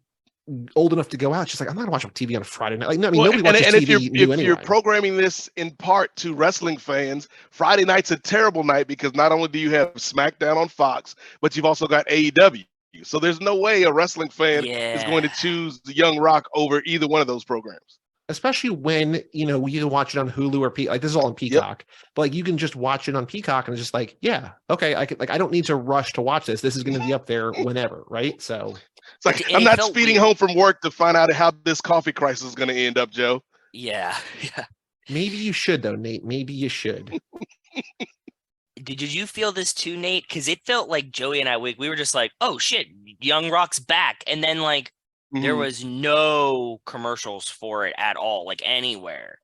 old enough to go out, just like I'm not watching TV on a Friday night. Like no, I mean nobody watches TV. If you're programming this in part to wrestling fans, Friday night's a terrible night because not only do you have SmackDown on Fox, but you've also got AEW. So there's no way a wrestling fan is going to choose the Young Rock over either one of those programs. Especially when, you can watch it on Hulu or Peacock. Like this is all on Peacock, but like you can just watch it on Peacock and it's just like, I could, like, I don't need to rush to watch this. This is going to be up there whenever. Right. So it's like, I'm not speeding home from work to find out how this coffee crisis is going to end up, Joe. Yeah. Maybe you should though, Nate. Maybe you should. Did you feel this too, Nate? Because it felt like Joey and I, we were just like, oh shit, Young Rock's back. And then like there was no commercials for it at all, like anywhere.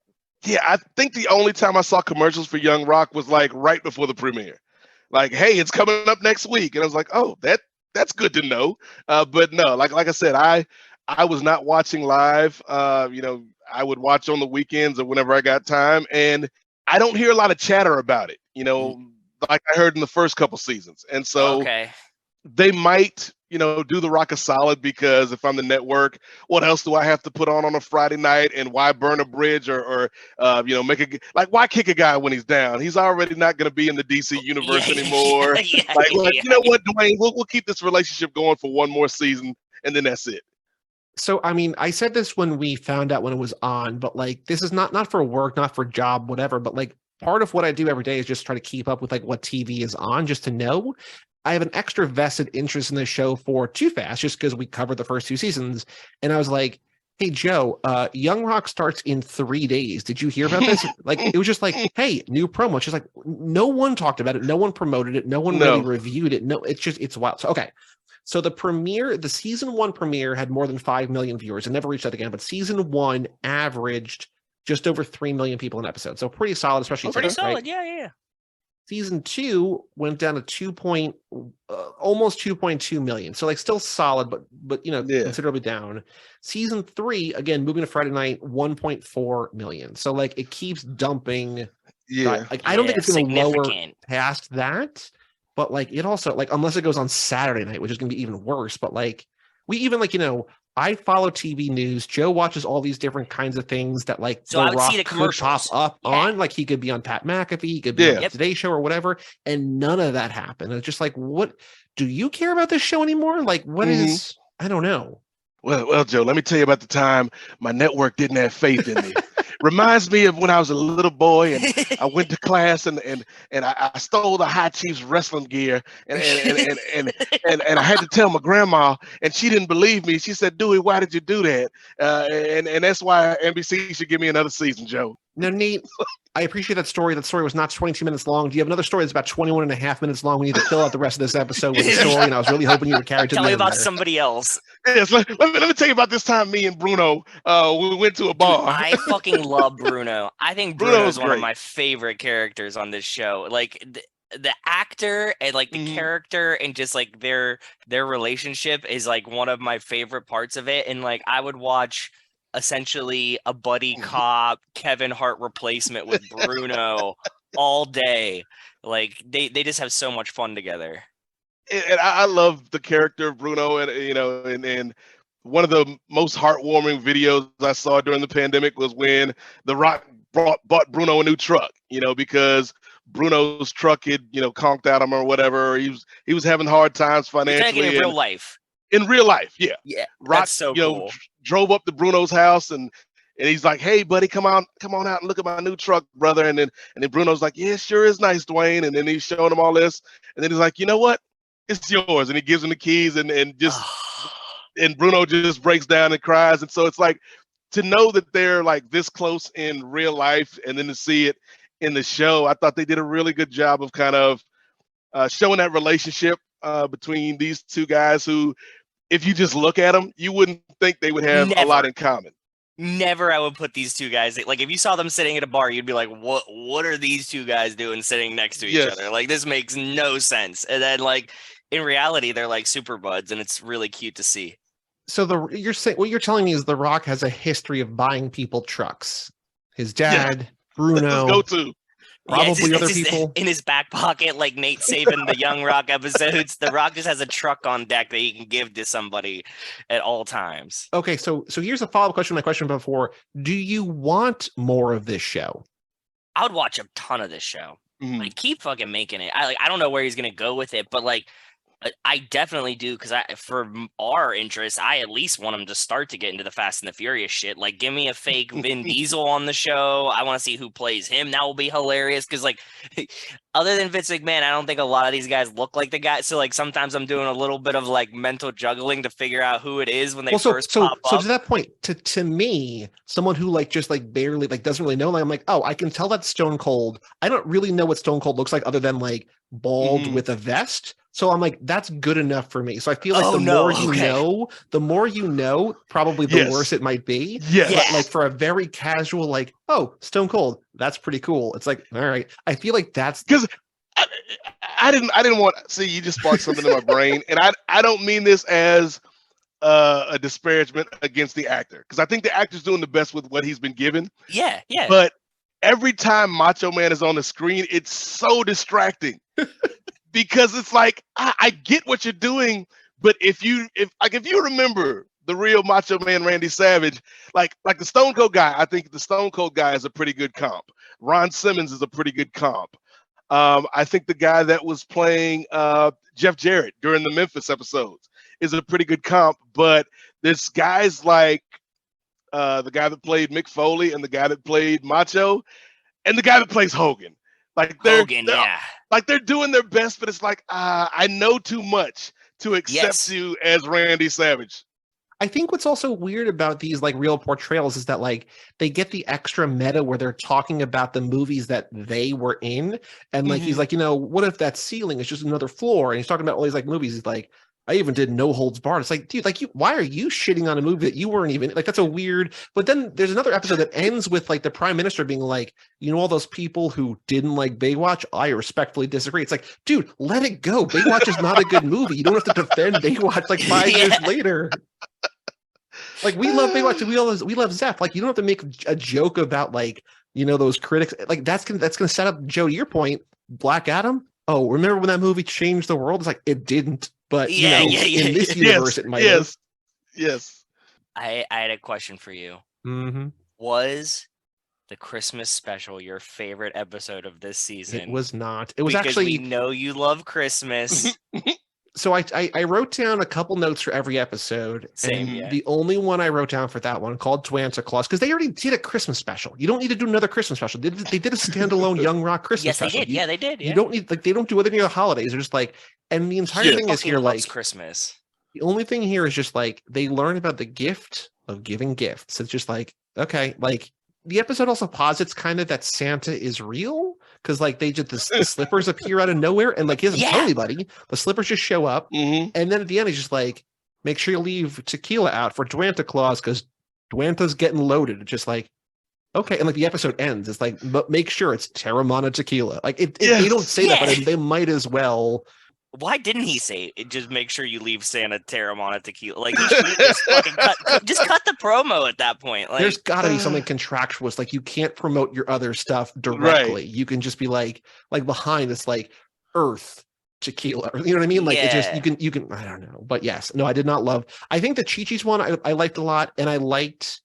Yeah, I think the only time I saw commercials for Young Rock was like right before the premiere. like, hey, it's coming up next week, and I was like, oh, that's good to know. But no, like I said, I was not watching live. I would watch on the weekends or whenever I got time, and I don't hear a lot of chatter about it. Like I heard in the first couple seasons, and so Okay. they might, do The Rock a solid, because if I'm the network, what else do I have to put on a Friday night, and why burn a bridge or why kick a guy when he's down? He's already not going to be in the DC universe anymore. You know what, Dwayne, we'll keep this relationship going for one more season, and then that's it. So, I mean, I said this when we found out when it was on, but like, this is not for work, not for job, whatever, but like, part of what I do every day is just try to keep up with like what TV is on, just to know. I have an extra vested interest in the show for Too Fast, just because we covered the first 2 seasons. And I was like, hey, Joe, Young Rock starts in 3 days. Did you hear about this? Like, it was just like, hey, new promo. It's just like, no one talked about it. No one promoted it. No one really reviewed it. No, it's wild. So, okay. So the season 1 premiere had more than 5 million viewers. It never reached that again, but season 1 averaged just over 3 million people an episode. So pretty solid, especially pretty today, solid. right? Yeah. Season 2 went down to almost 2.2 million. So like still solid, but considerably down. Season 3, again, moving to Friday night, 1.4 million. So like it keeps dumping. Yeah. I don't think it's going to lower past that, but like it also, like, unless it goes on Saturday night, which is going to be even worse. But like we even I follow TV news. Joe watches all these different kinds of things that like so The Rock could pop up on. Like he could be on Pat McAfee, he could be on the Today Show or whatever, and none of that happened. It's just like, what? Do you care about this show anymore? Like, what is? I don't know. Well, Joe, let me tell you about the time my network didn't have faith in me. Reminds me of when I was a little boy and I went to class and I stole the High Chiefs wrestling gear and I had to tell my grandma, and she didn't believe me. She said, Dewey, why did you do that? And that's why NBC should give me another season, Joe. Now, Nate, I appreciate that story. That story was not 22 minutes long. Do you have another story that's about 21 and a half minutes long? We need to fill out the rest of this episode with a story, and I was really hoping you would carry it to the end. Tell me about somebody else. Yes, let me tell you about this time me and Bruno, we went to a bar. Dude, I fucking love Bruno. I think Bruno's one of my favorite characters on this show. Like, the actor and like the character and just like their relationship is like one of my favorite parts of it. And like I would watch essentially a buddy cop Kevin Hart replacement with Bruno all day. Like they just have so much fun together. And I love the character of Bruno, and and one of the most heartwarming videos I saw during the pandemic was when The Rock bought Bruno a new truck, because Bruno's truck had, conked out him or whatever. He was having hard times financially. In real life. In real life, yeah. Yeah. Rock, that's so cool. Drove up to Bruno's house and he's like, "Hey, buddy, come on out and look at my new truck, brother." And then Bruno's like, "Yeah, sure is nice, Dwayne." And then he's showing him all this, and then he's like, "You know what? It's yours." And he gives him the keys, and Bruno just breaks down and cries. And so it's like, to know that they're like this close in real life, and then to see it in the show, I thought they did a really good job of kind of showing that relationship between these two guys who, if you just look at them, you wouldn't think they would have a lot in common. Never I would put these two guys, like if you saw them sitting at a bar, you'd be like, what are these two guys doing sitting next to each other? Like, this makes no sense. And then like in reality, they're like super buds, and it's really cute to see. So what you're telling me is The Rock has a history of buying people trucks. His dad, Bruno, go-to. Probably other people in his back pocket, like Nate Saban, the Young Rock episodes. The Rock just has a truck on deck that he can give to somebody at all times. Okay, so here's a follow-up question to my question before. Do you want more of this show? I would watch a ton of this show. Like, keep fucking making it. I don't know where he's gonna go with it, but like, I definitely do, because for our interest, I at least want him to start to get into the Fast and the Furious shit. Like, give me a fake Vin Diesel on the show. I want to see who plays him. That will be hilarious, because like, other than Vince McMahon, I don't think a lot of these guys look like the guy. So like, sometimes I'm doing a little bit of like mental juggling to figure out who it is when they first pop up. So to that point, to me, someone who like just like barely like doesn't really know, like I'm like, oh, I can tell that's Stone Cold. I don't really know what Stone Cold looks like other than like bald with a vest. So I'm like, that's good enough for me. So I feel like the more you know, probably the worse it might be. Yeah. But like for a very casual, like, oh, Stone Cold, that's pretty cool. It's like, all right. I feel like that's because I didn't want. See, you just sparked something in my brain, and I don't mean this as a disparagement against the actor, because I think the actor's doing the best with what he's been given. Yeah. But every time Macho Man is on the screen, it's so distracting because it's like I get what you're doing, but if you remember the real Macho Man Randy Savage, like the Stone Cold guy, I think the Stone Cold guy is a pretty good comp. Ron Simmons is a pretty good comp. I think the guy that was playing Jeff Jarrett during the Memphis episodes is a pretty good comp, but there's guys like the guy that played Mick Foley and the guy that played Macho and the guy that plays Hogan. Like they're doing their best, but it's like I know too much to accept you as Randy Savage. I think what's also weird about these like real portrayals is that like they get the extra meta where they're talking about the movies that they were in, and like he's like, what if that ceiling is just another floor? And he's talking about all these like movies. He's like, I even did No Holds Barred. It's like, dude, like why are you shitting on a movie that you weren't even like? That's a weird. But then there's another episode that ends with like the prime minister being like, all those people who didn't like Baywatch, I respectfully disagree. It's like, dude, let it go. Baywatch is not a good movie. You don't have to defend Baywatch like 5 years later. Like we love Baywatch, we love Zeph. Like you don't have to make a joke about like those critics. Like that's gonna set up, Joe, to your point. Black Adam. Oh, remember when that movie changed the world? It's like it didn't, but in this universe, it might have. Yes. I had a question for you. Mm-hmm. Was the Christmas special your favorite episode of this season? It was not. It was because actually. We know you love Christmas. So I wrote down a couple notes for every episode. Same, and the only one I wrote down for that one called Santa Claus, because they already did a Christmas special. You don't need to do another Christmas special. They did a standalone Young Rock Christmas special. Yes, they did. You don't need they don't do anything the holidays. They're just like, and the entire thing is here like Christmas. The only thing here is just like they learn about the gift of giving gifts. It's just like, okay, like the episode also posits kind of that Santa is real. Because like the slippers appear out of nowhere and like he doesn't tell anybody. The slippers just show up, and then at the end he's just like, make sure you leave tequila out for Dwanta Claus because Dwanta's getting loaded. It's just like, okay, and like the episode ends. It's like, but make sure it's Terramana tequila. Like they don't say that, but they might as well. Why didn't he say it? Just make sure you leave Santa Terramana tequila? Like he should just fucking cut the promo at that point. Like there's got to be something contractual. It's like you can't promote your other stuff directly. Right. You can just be like behind this like Earth tequila. You know what I mean? Like it just you can. I don't know, but yes, no, I did not love. I think the Chi-Chi's one I liked a lot, and I liked.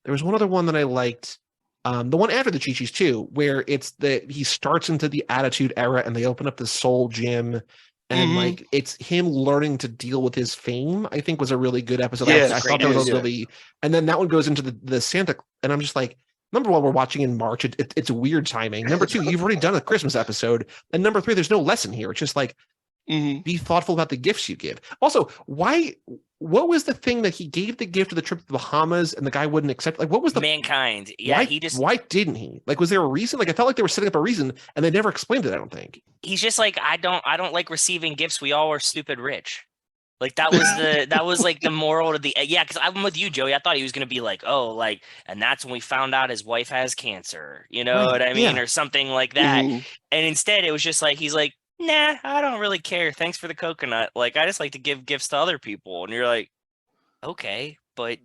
There was one other one that I liked. The one after the Chi-Chi's too, where it's he starts into the Attitude Era, and they open up the Soul Gym. And like it's him learning to deal with his fame, I think was a really good episode. I thought that was really, and then that one goes into the Santa, and I'm just like, number one, we're watching in March. It's weird timing. Number two, you've already done a Christmas episode, and number three, there's no lesson here. It's just like be thoughtful about the gifts you give. Also, what was the thing that he gave the gift of the trip to the Bahamas and the guy wouldn't accept? Like, what was the mankind? Yeah, why didn't he? Like, was there a reason? Like, I felt like they were setting up a reason and they never explained it. I don't think he's just like, I don't like receiving gifts. We all are stupid rich. Like that was like the moral of the because I'm with you, Joey. I thought he was gonna be like, oh, like, and that's when we found out his wife has cancer. You know what I mean, or something like that. And instead, it was just like he's like, nah, I don't really care. Thanks for the coconut. Like, I just like to give gifts to other people. And you're like, okay, but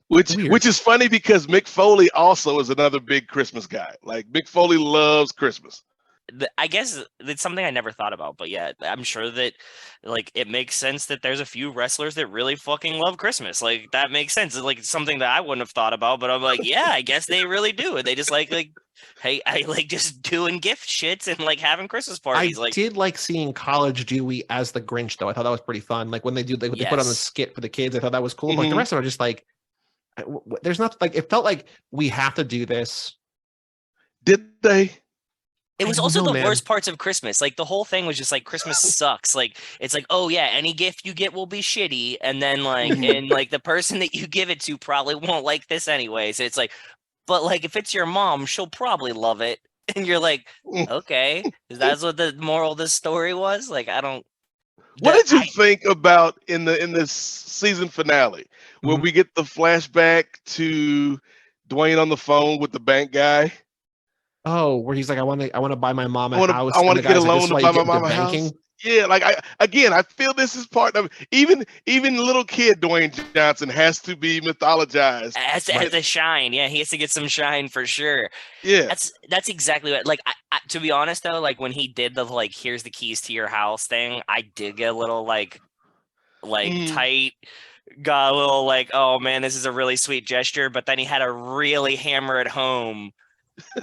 which is funny because Mick Foley also is another big Christmas guy. Like Mick Foley loves Christmas. I guess it's something I never thought about, but yeah, I'm sure that like it makes sense that there's a few wrestlers that really fucking love Christmas. Like that makes sense. It's like something that I wouldn't have thought about, but I'm like, yeah, I guess they really do. And they just like, hey, I like just doing gift shits and like having Christmas parties. I did like seeing College Dewey as the Grinch though. I thought that was pretty fun. Like when they put on the skit for the kids, I thought that was cool. Like the rest of them are just like, there's not like, it felt like we have to do this. Did they? It was also the worst parts of Christmas. Like the whole thing was just like Christmas sucks. Like it's like, oh yeah, any gift you get will be shitty, and then like and like the person that you give it to probably won't like this anyway. So it's like, but like if it's your mom, she'll probably love it. And you're like, okay, that's what the moral of the story was. Like I don't. What did you think about in this season finale where we get the flashback to Dwayne on the phone with the bank guy? Oh, where he's like, I want to buy my mom a house, I and want the to get a guy's like, this loan is to why you buy get my into mama a house. banking. Yeah, like I feel this is part of even little kid Dwayne Johnson has to be mythologized. Has to shine. Yeah, he has to get some shine for sure. Yeah. That's exactly what. Like, to be honest though, like when he did the like, here's the keys to your house thing, I did get a little like tight. Got a little like, oh man, this is a really sweet gesture. But then he had to really hammer it home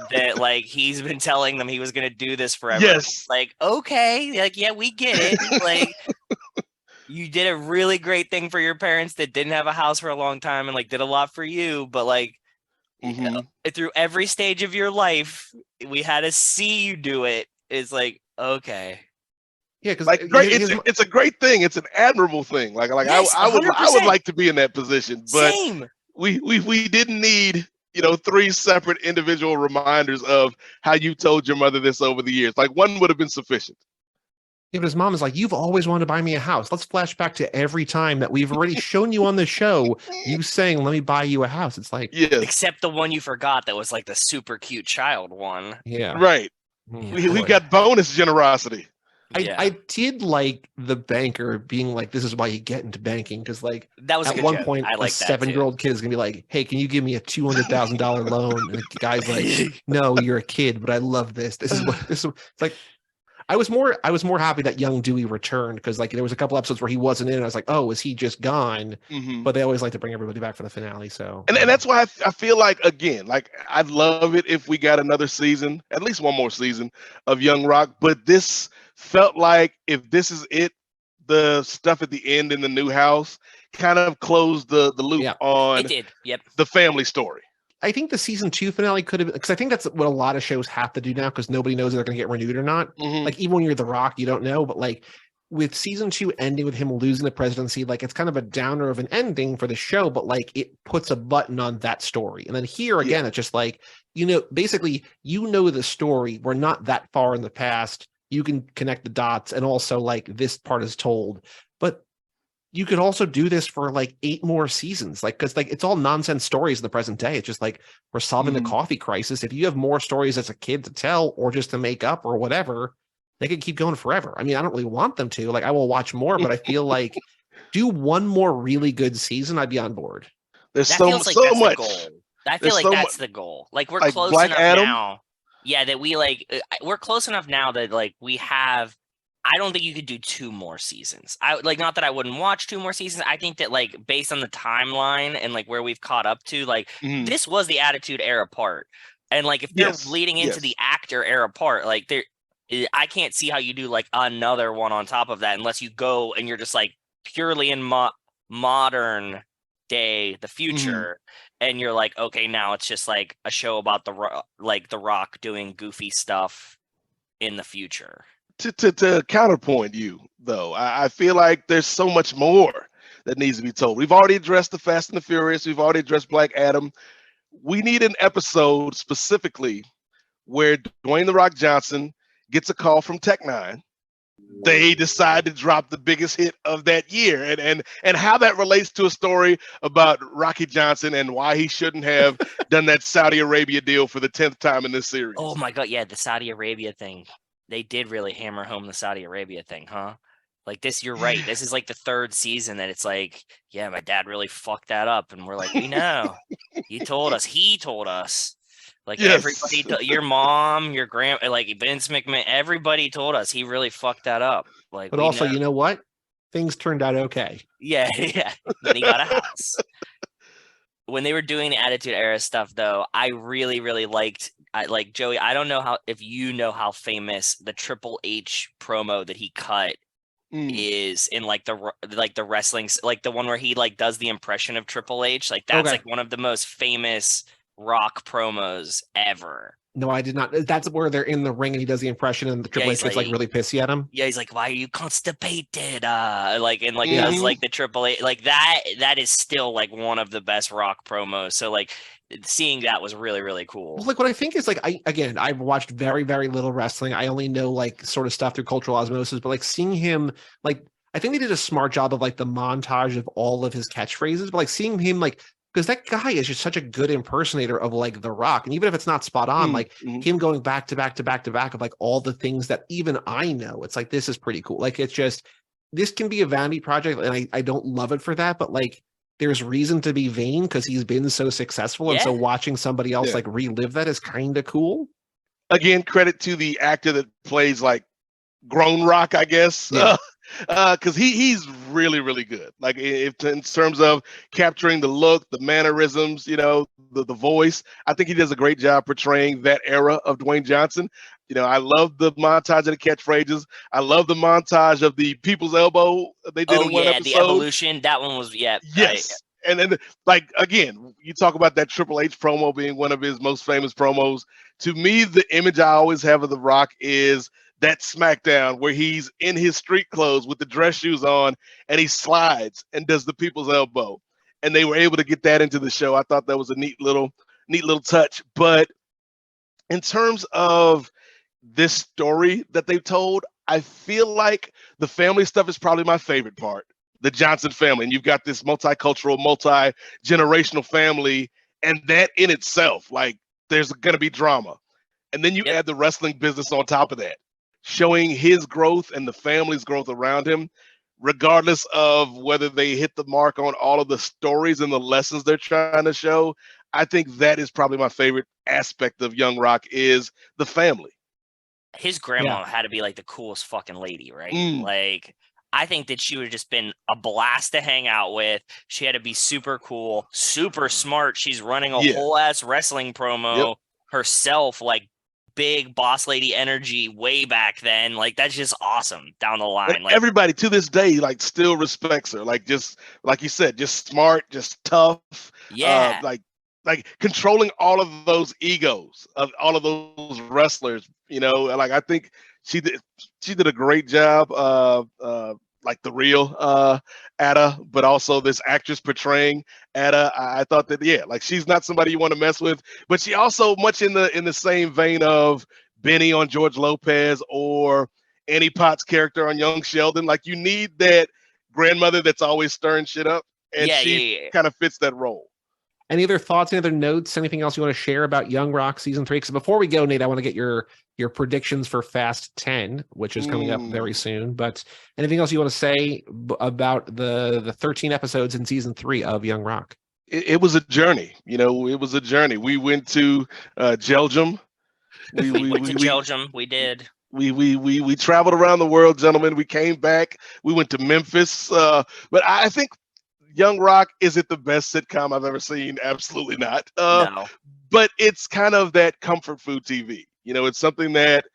that like he's been telling them he was gonna do this forever. Yes. Like, okay, like yeah, we get it. Like, you did a really great thing for your parents that didn't have a house for a long time and like did a lot for you, but like through every stage of your life, we had to see you do it. It's like, okay. Yeah, because Like great, it's a great thing. It's an admirable thing. Like Yes, I would 100%. like to be in that position, but Same. we didn't need 3 separate individual reminders of how you told your mother this over the years. Like one would have been sufficient. Yeah, but his mom is like, you've always wanted to buy me a house. Let's flash back to every time that we've already shown you on the show, you saying, let me buy you a house. It's like, Yes. Except the one you forgot that was like the super cute child one. Yeah. Right. Oh, We've got bonus generosity. I did like the banker being like, this is why you get into banking. Because like that was at a one joke. point, I like a 7-year-old kid is going to be like, hey, can you give me a $200,000 loan? And the guy's like, no, you're a kid, but I love this. This is it's like, I was more happy that young Dewey returned because like there was a couple episodes where he wasn't in. And I was like, oh, is he just gone? But they always like to bring everybody back for the finale. So and that's why I feel like again, like I'd love it if we got another season, at least one more season of Young Rock. But this felt like if this is it, the stuff at the end in the new house kind of closed the loop on it did. Yep. the family story. I think the season 2 finale could have, because I think that's what a lot of shows have to do now because nobody knows if they're going to get renewed or not. Like even when you're The Rock, you don't know. But like with season 2 ending with him losing the presidency, like it's kind of a downer of an ending for the show, but like it puts a button on that story. And then here again, it's just like, basically, the story. We're not that far in the past. You can connect the dots, and also like this part is told. But you could also do this for like 8 more seasons, like because like it's all nonsense stories in the present day. It's just like we're solving the coffee crisis. If you have more stories as a kid to tell or just to make up or whatever, they could keep going forever. I mean, I don't really want them to. Like, I will watch more, but I feel like do one more really good season, I'd be on board. There's that so feels like so that's much. The goal. I feel There's like that's the goal. Like we're like close Black enough Adam? now. Yeah, that we like we're close enough now that like we have. I don't think you could do 2 more seasons. I like not that I wouldn't watch 2 more seasons. I think that like based on the timeline and like where we've caught up to, like this was the Attitude Era part, and like if they're leading into the actor era part, like I can't see how you do like another one on top of that unless you go and you're just like purely in modern day, the future, and you're like, okay, now it's just like a show about the Rock doing goofy stuff in the future. To counterpoint you, though, I feel like there's so much more that needs to be told. We've already addressed the Fast and the Furious. We've already addressed Black Adam. We need an episode specifically where Dwayne "The Rock" Johnson gets a call from Tech-9. They decide to drop the biggest hit of that year, and how that relates to a story about Rocky Johnson and why he shouldn't have done that Saudi Arabia deal for the 10th time in this series. Oh my God, yeah, the Saudi Arabia thing. They did really hammer home the Saudi Arabia thing, huh? Like this, you're right. This is like the 3rd season that it's like, yeah, my dad really fucked that up, and we're like, we know. He told us. Like everybody, your mom, your grandma, like Vince McMahon, everybody told us he really fucked that up. Like, but also, you know what? Things turned out okay. Yeah. Then he got a house. When they were doing the Attitude Era stuff, though, I really, really liked. Like Joey, I don't know if you know how famous the Triple H promo that he cut is in like the wrestling, like the one where he like does the impression of Triple H. Like that's like one of the most famous Rock promos ever. No, I did not. That's where they're in the ring and he does the impression and the Triple H gets like really pissy at him. Yeah, he's like, "Why are you constipated?" Does like the Triple H, like that is still like one of the best Rock promos. So like seeing that was really, really cool. Well, like what I think is like I've watched very, very little wrestling. I only know like sort of stuff through cultural osmosis, but like seeing him, like I think they did a smart job of like the montage of all of his catchphrases, but like seeing him like because that guy is just such a good impersonator of like The Rock. And even if it's not spot on, like him going back to back to back to back of like all the things that even I know, it's like, this is pretty cool. Like, it's just, this can be a vanity project, and I don't love it for that, but like, there's reason to be vain because he's been so successful. And so watching somebody else like relive that is kind of cool. Again, credit to the actor that plays like grown Rock, I guess. Because he's really, really good. Like, if in terms of capturing the look, the mannerisms, the voice, I think he does a great job portraying that era of Dwayne Johnson. I love the montage of the catchphrases. I love the montage of the people's elbow they did in one episode. The evolution. That one was yes. And then, like, again, you talk about that Triple H promo being one of his most famous promos. To me, the image I always have of The Rock is that SmackDown where he's in his street clothes with the dress shoes on and he slides and does the people's elbow. And they were able to get that into the show. I thought that was a neat little touch. But in terms of this story that they've told, I feel like the family stuff is probably my favorite part. The Johnson family. And you've got this multicultural, multi-generational family. And that in itself, like, there's going to be drama. And then you add the wrestling business on top of that, showing his growth and the family's growth around him, regardless of whether they hit the mark on all of the stories and the lessons they're trying to show. I think that is probably my favorite aspect of Young Rock is the family. His grandma had to be like the coolest fucking lady, right? Like, I think that she would have just been a blast to hang out with. She had to be super cool, super smart. She's running a whole ass wrestling promo herself, like big boss lady energy way back then. Like, that's just awesome down the line. Like, everybody to this day, like, still respects her. Like, just like you said, just smart, just tough. Like controlling all of those egos of all of those wrestlers, like, I think she did a great job like the real Ada, but also this actress portraying Ada. I thought that, like, she's not somebody you want to mess with, but she also much in the same vein of Benny on George Lopez or Annie Potts' character on Young Sheldon. Like, you need that grandmother that's always stirring shit up, and she kind of fits that role. Any other thoughts, any other notes, anything else you want to share about Young Rock season 3? Because before we go, Nate, I want to get your predictions for Fast 10, which is coming up very soon. But anything else you want to say about the 13 episodes in season 3 of Young Rock? It was a journey. It was a journey. We went to Belgium. We went to Belgium. We did. We traveled around the world, gentlemen. We came back. We went to Memphis. But I think Young Rock, is it the best sitcom I've ever seen? Absolutely not. No. But it's kind of that comfort food TV. It's something that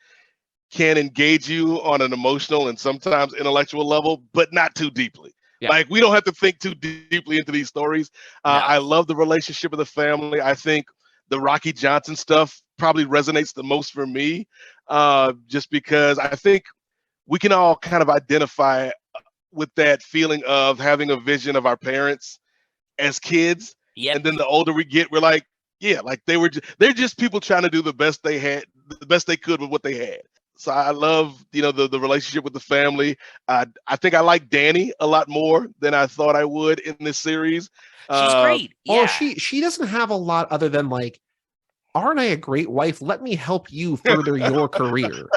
can engage you on an emotional and sometimes intellectual level, but not too deeply. Yeah. Like, we don't have to think too deeply into these stories. I love the relationship of the family. I think the Rocky Johnson stuff probably resonates the most for me, just because I think we can all kind of identify with that feeling of having a vision of our parents as kids. Yep. And then the older we get, we're like, like they're just people trying to do the best they could with what they had. So I love, the relationship with the family. I think I like Danny a lot more than I thought I would in this series. She's great. Yeah. Oh, she doesn't have a lot other than like, aren't I a great wife? Let me help you further your career.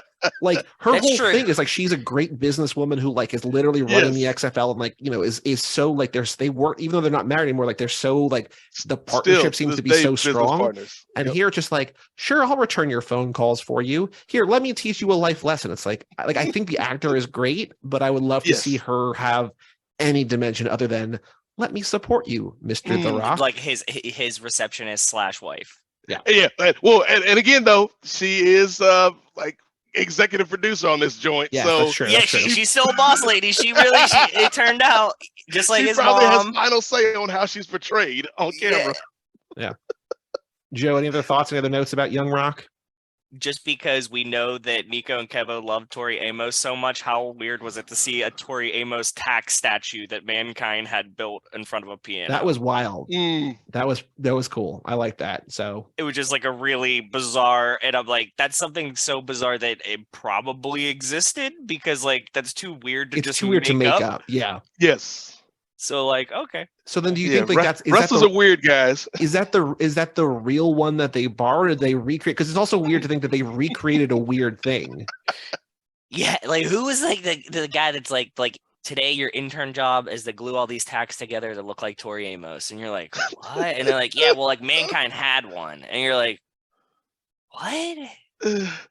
Like, her whole thing is like, she's a great businesswoman who like is literally running the XFL and like, is so like they work, even though they're not married anymore, like they're so like the partnership seems to be so strong. And here it's just like, sure, I'll return your phone calls for you. Here, let me teach you a life lesson. It's like I think the actor is great, but I would love to see her have any dimension other than, let me support you, Mr. The Rock. Like his receptionist / wife. Yeah. Well, and again, though, she is like executive producer on this joint. Yeah, so that's true. Yeah, she's still a boss lady. It turned out just like his mom. She probably has final say on how she's portrayed on camera. Yeah. Joe, any other thoughts, any other notes about Young Rock? Just because we know that Nico and Kevo love Tori Amos so much, how weird was it to see a Tori Amos tax statue that Mankind had built in front of a piano? That was wild. That was cool. I like that. So it was just like a really bizarre, and I'm like, that's something so bizarre that it probably existed, because like that's too weird to make up. Yeah. Yes. So like, okay. So then, do you Yeah, think like wrestlers are weird, guys. is that the real one that they borrowed? Or did they recreate? Because it's also weird to think that they recreated a weird thing. Yeah, like who is like the guy that's like today your intern job is to glue all these tacks together to look like Tori Amos, and you're like, what? And they're like, yeah, well, like Mankind had one, and you're like, what?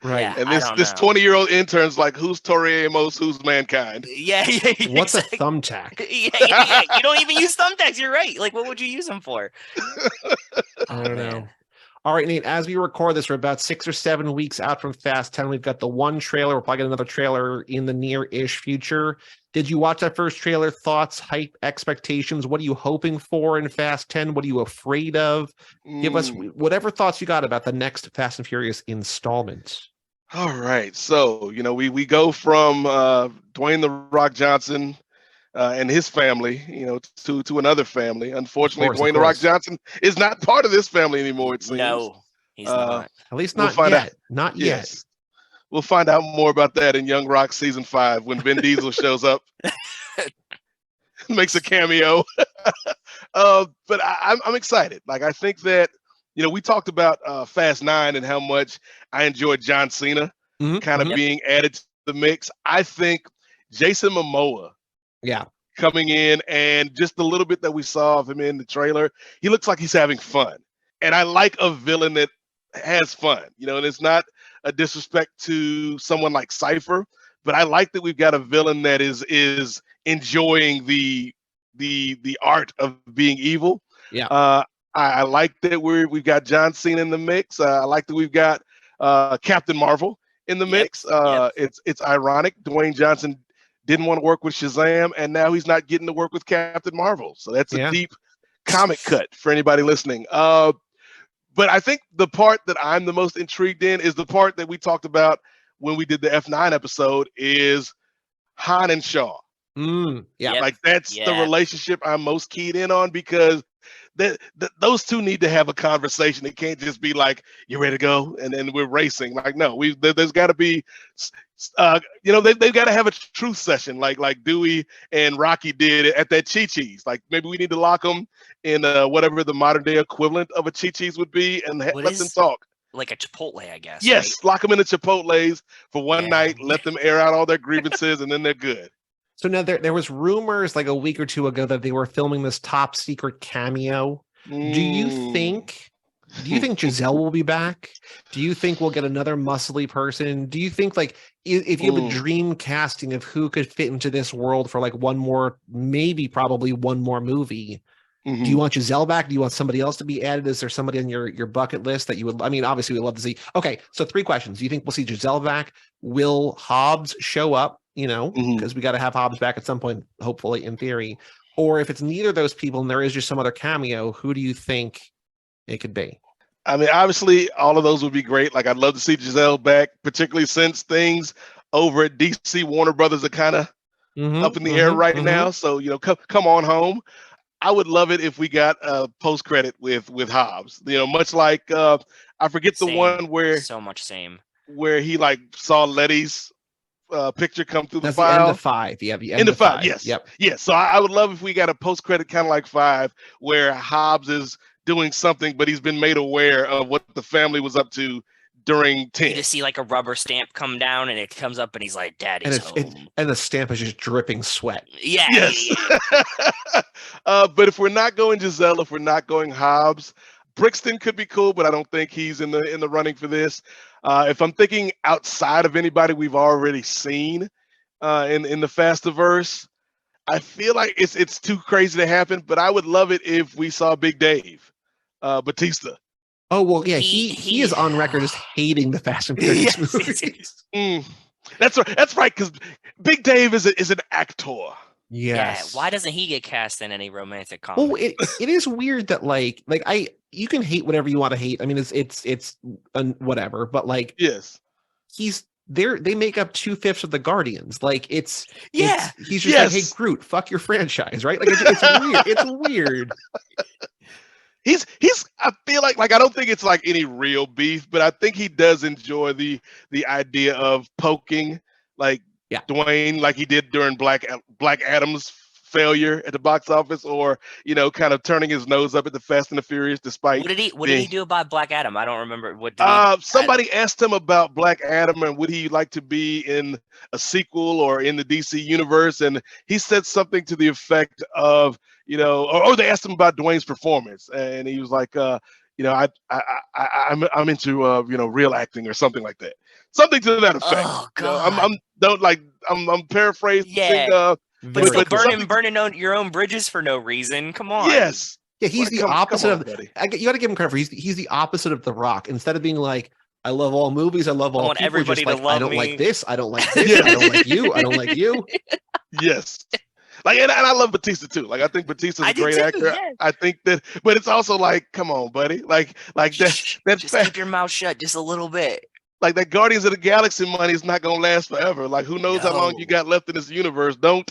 Right. Yeah, And I this don't this know. 20-year-old intern's like, who's Tori Amos? Who's Mankind? Yeah, What's exactly. a thumbtack? Yeah. You don't even use thumbtacks. You're right. Like, what would you use them for? I don't know. All right, Nate, as we record this, we're about 6 or 7 weeks out from Fast 10. We've got the one trailer. We'll probably get another trailer in the near-ish future. Did you watch that first trailer? Thoughts, hype, expectations? What are you hoping for in Fast 10? What are you afraid of? Give us whatever thoughts you got about the next Fast and Furious installment. All right. So, we go from Dwayne "The Rock" Johnson and his family, to another family. Unfortunately, Dwayne "The Rock" Johnson is not part of this family anymore, it seems. No, he's not. At least not yet. Not yet. Yes. We'll find out more about that in Young Rock season 5 when Vin Diesel shows up, makes a cameo. But I'm excited. Like, I think that, we talked about Fast 9 and how much I enjoyed John Cena kind of being added to the mix. I think Jason Momoa coming in, and just the little bit that we saw of him in the trailer, he looks like he's having fun. And I like a villain that has fun, and it's not a disrespect to someone like Cypher, but I like that we've got a villain that is enjoying the art of being evil. Yeah. I like that we've got John Cena in the mix. I like that we've got Captain Marvel in the mix. It's ironic. Dwayne Johnson didn't want to work with Shazam, and now he's not getting to work with Captain Marvel. So that's a deep comic cut for anybody listening. But I think the part that I'm the most intrigued in is the part that we talked about when we did the F9 episode is Han and Shaw. Like that's the relationship I'm most keyed in on, because those two need to have a conversation. It can't just be like, you ready to go? And then we're racing. Like, no, there's got to be, they've got to have a truth session like Dewey and Rocky did at that Chi-Chi's. Like, maybe we need to lock them in whatever the modern day equivalent of a Chi-Chi's would be, and let them talk. Like a Chipotle, I guess. Yes, right? Lock them in the Chipotles for one night, let them air out all their grievances, and then they're good. So now there was rumors like a week or two ago that they were filming this top secret cameo. Do you think Giselle will be back? Do you think we'll get another muscly person? Do you think, like, if you have a dream casting of who could fit into this world for like one more, maybe probably one more movie, do you want Giselle back? Do you want somebody else to be added? Is there somebody on your bucket list that you would, I mean, obviously we'd love to see. Okay, so 3 questions. Do you think we'll see Giselle back? Will Hobbs show up? Because we got to have Hobbs back at some point, hopefully, in theory. Or if it's neither of those people and there is just some other cameo, who do you think it could be? I mean, obviously, all of those would be great. Like, I'd love to see Giselle back, particularly since things over at DC Warner Brothers are kind of up in the air right now. So, come on home. I would love it if we got a post credit with Hobbs. Much like I forget the one where so much same where he like saw Letty's picture come through That's the file. The end of 5. Yeah, the end of 5. 5. Yes. Yep. Yes. So I would love if we got a post credit kind of like 5, where Hobbs is doing something, but he's been made aware of what the family was up to during 10. You just see like a rubber stamp come down, and it comes up, and he's like, "Daddy's home." And the stamp is just dripping sweat. Yeah. Yes. But if we're not going Giselle, if we're not going Hobbs, Brixton could be cool, but I don't think he's in the running for this. If I'm thinking outside of anybody we've already seen in the Fastiverse, I feel like it's too crazy to happen. But I would love it if we saw Big Dave Batista. Oh well, yeah, he is on record as hating the Fast and Furious movies. That's right, because Big Dave is an actor. Yes. Yeah. Why doesn't he get cast in any romantic comedy? Well, it is weird that you can hate whatever you want to hate. I mean, it's whatever, but like, yes, he's there. They make up 2/5 of the Guardians. Like he's just like, hey Groot, fuck your franchise, right? Like it's weird. It's weird. He's I feel like I don't think it's like any real beef, but I think he does enjoy the idea of poking like Dwayne, like he did during Black Adam's failure at the box office, or kind of turning his nose up at the Fast and the Furious, despite What did he do about Black Adam? I don't remember. What did somebody asked him about Black Adam and would he like to be in a sequel or in the DC universe, and he said something to the effect of, or they asked him about Dwayne's performance, and he was like, I'm into real acting or something like that, something to that effect. Oh God. I'm paraphrasing. Yeah. But it's like burning your own bridges for no reason. Come on. Yes. Yeah, he's the opposite of. You got to give him credit for he's the opposite of The Rock. Instead of being like, I love all movies, I love all people, everybody just like, to love I don't me. like this, I don't like this, I don't like you, I don't like you. Yes. Like, and I love Batista too. Like, I think Batista's a great actor. Yeah. I think that, but it's also like, come on, buddy. Like that. Just keep your mouth shut just a little bit. Like that Guardians of the Galaxy money is not gonna last forever. Like, who knows how long you got left in this universe? Don't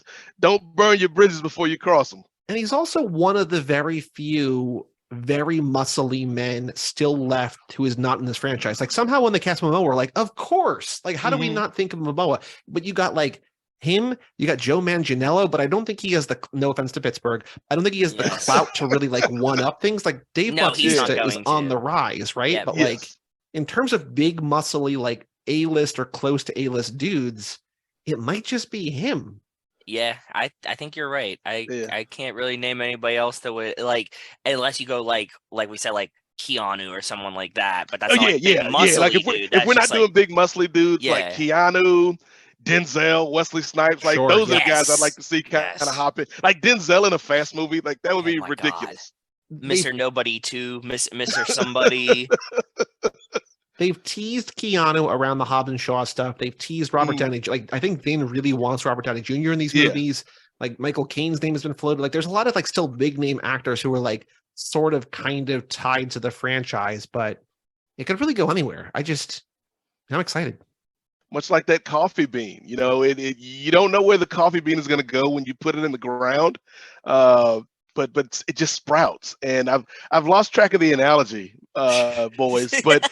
burn your bridges before you cross them. And he's also one of the very few very muscly men still left who is not in this franchise. Like, somehow when they cast Momoa, we're like, of course. Like, how do we not think of Momoa? But you got like him, you got Joe Manganiello, but I don't think he has no offense to Pittsburgh, I don't think he has the clout to really like one up things. Like Dave Bautista is on the rise, right? Yeah, but like in terms of big muscly like A-list or close to A-list dudes, it might just be him. Yeah, I think you're right. I can't really name anybody else that would, like, unless you go like we said, like Keanu or someone like that. But that's Like if we're not doing big muscly dudes like Keanu, Denzel, Wesley Snipes, like those are the guys I'd like to see kind of hop in. Like Denzel in a Fast movie, like that would be ridiculous. Mr. Nobody 2, Mr. Somebody. They've teased Keanu around the Hobbs and Shaw stuff. They've teased Robert Downey. Like, I think Vin really wants Robert Downey Jr. in these movies. Like, Michael Caine's name has been floated. Like, there's a lot of like still big name actors who are like sort of kind of tied to the franchise, but it could really go anywhere. I'm excited. Much like that coffee bean, you don't know where the coffee bean is going to go when you put it in the ground, but it just sprouts. And I've lost track of the analogy, boys. But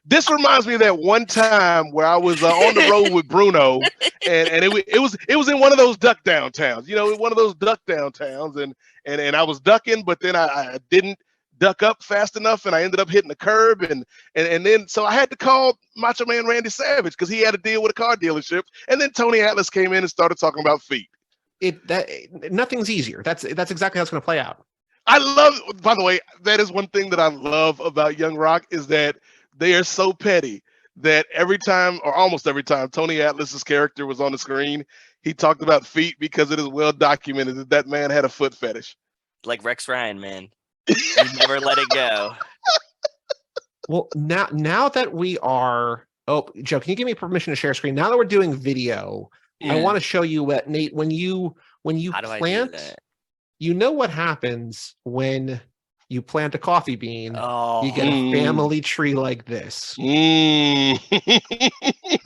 this reminds me of that one time where I was on the road with Bruno, and it was in one of those duck down towns, one of those duck down towns, and I was ducking, but then I didn't duck up fast enough, and I ended up hitting the curb, and then so I had to call Macho Man Randy Savage because he had to deal with a car dealership, and then Tony Atlas came in and started talking about feet. Nothing's easier. That's exactly how it's going to play out. By the way, that is one thing that I love about Young Rock is that they are so petty that every time, or almost every time, Tony Atlas's character was on the screen, he talked about feet because it is well documented that man had a foot fetish. Like Rex Ryan, man. You never let it go. Well, now that we are, Joe, can you give me permission to share screen? Now that we're doing video, I want to show you what, Nate, when you plant, you know what happens when you plant a coffee bean. You get a family tree like this. The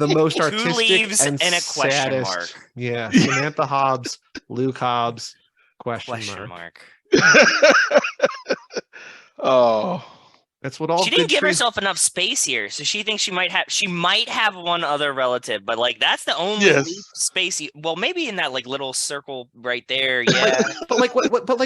most artistic 2 leaves and a question saddest. Mark. Yeah, Samantha Hobbs, Luke Hobbs, question mark. Oh, that's what all. She didn't give herself enough space here, so she thinks she might have one other relative, but like that's the only space. Well, maybe in that like little circle right there, yeah. but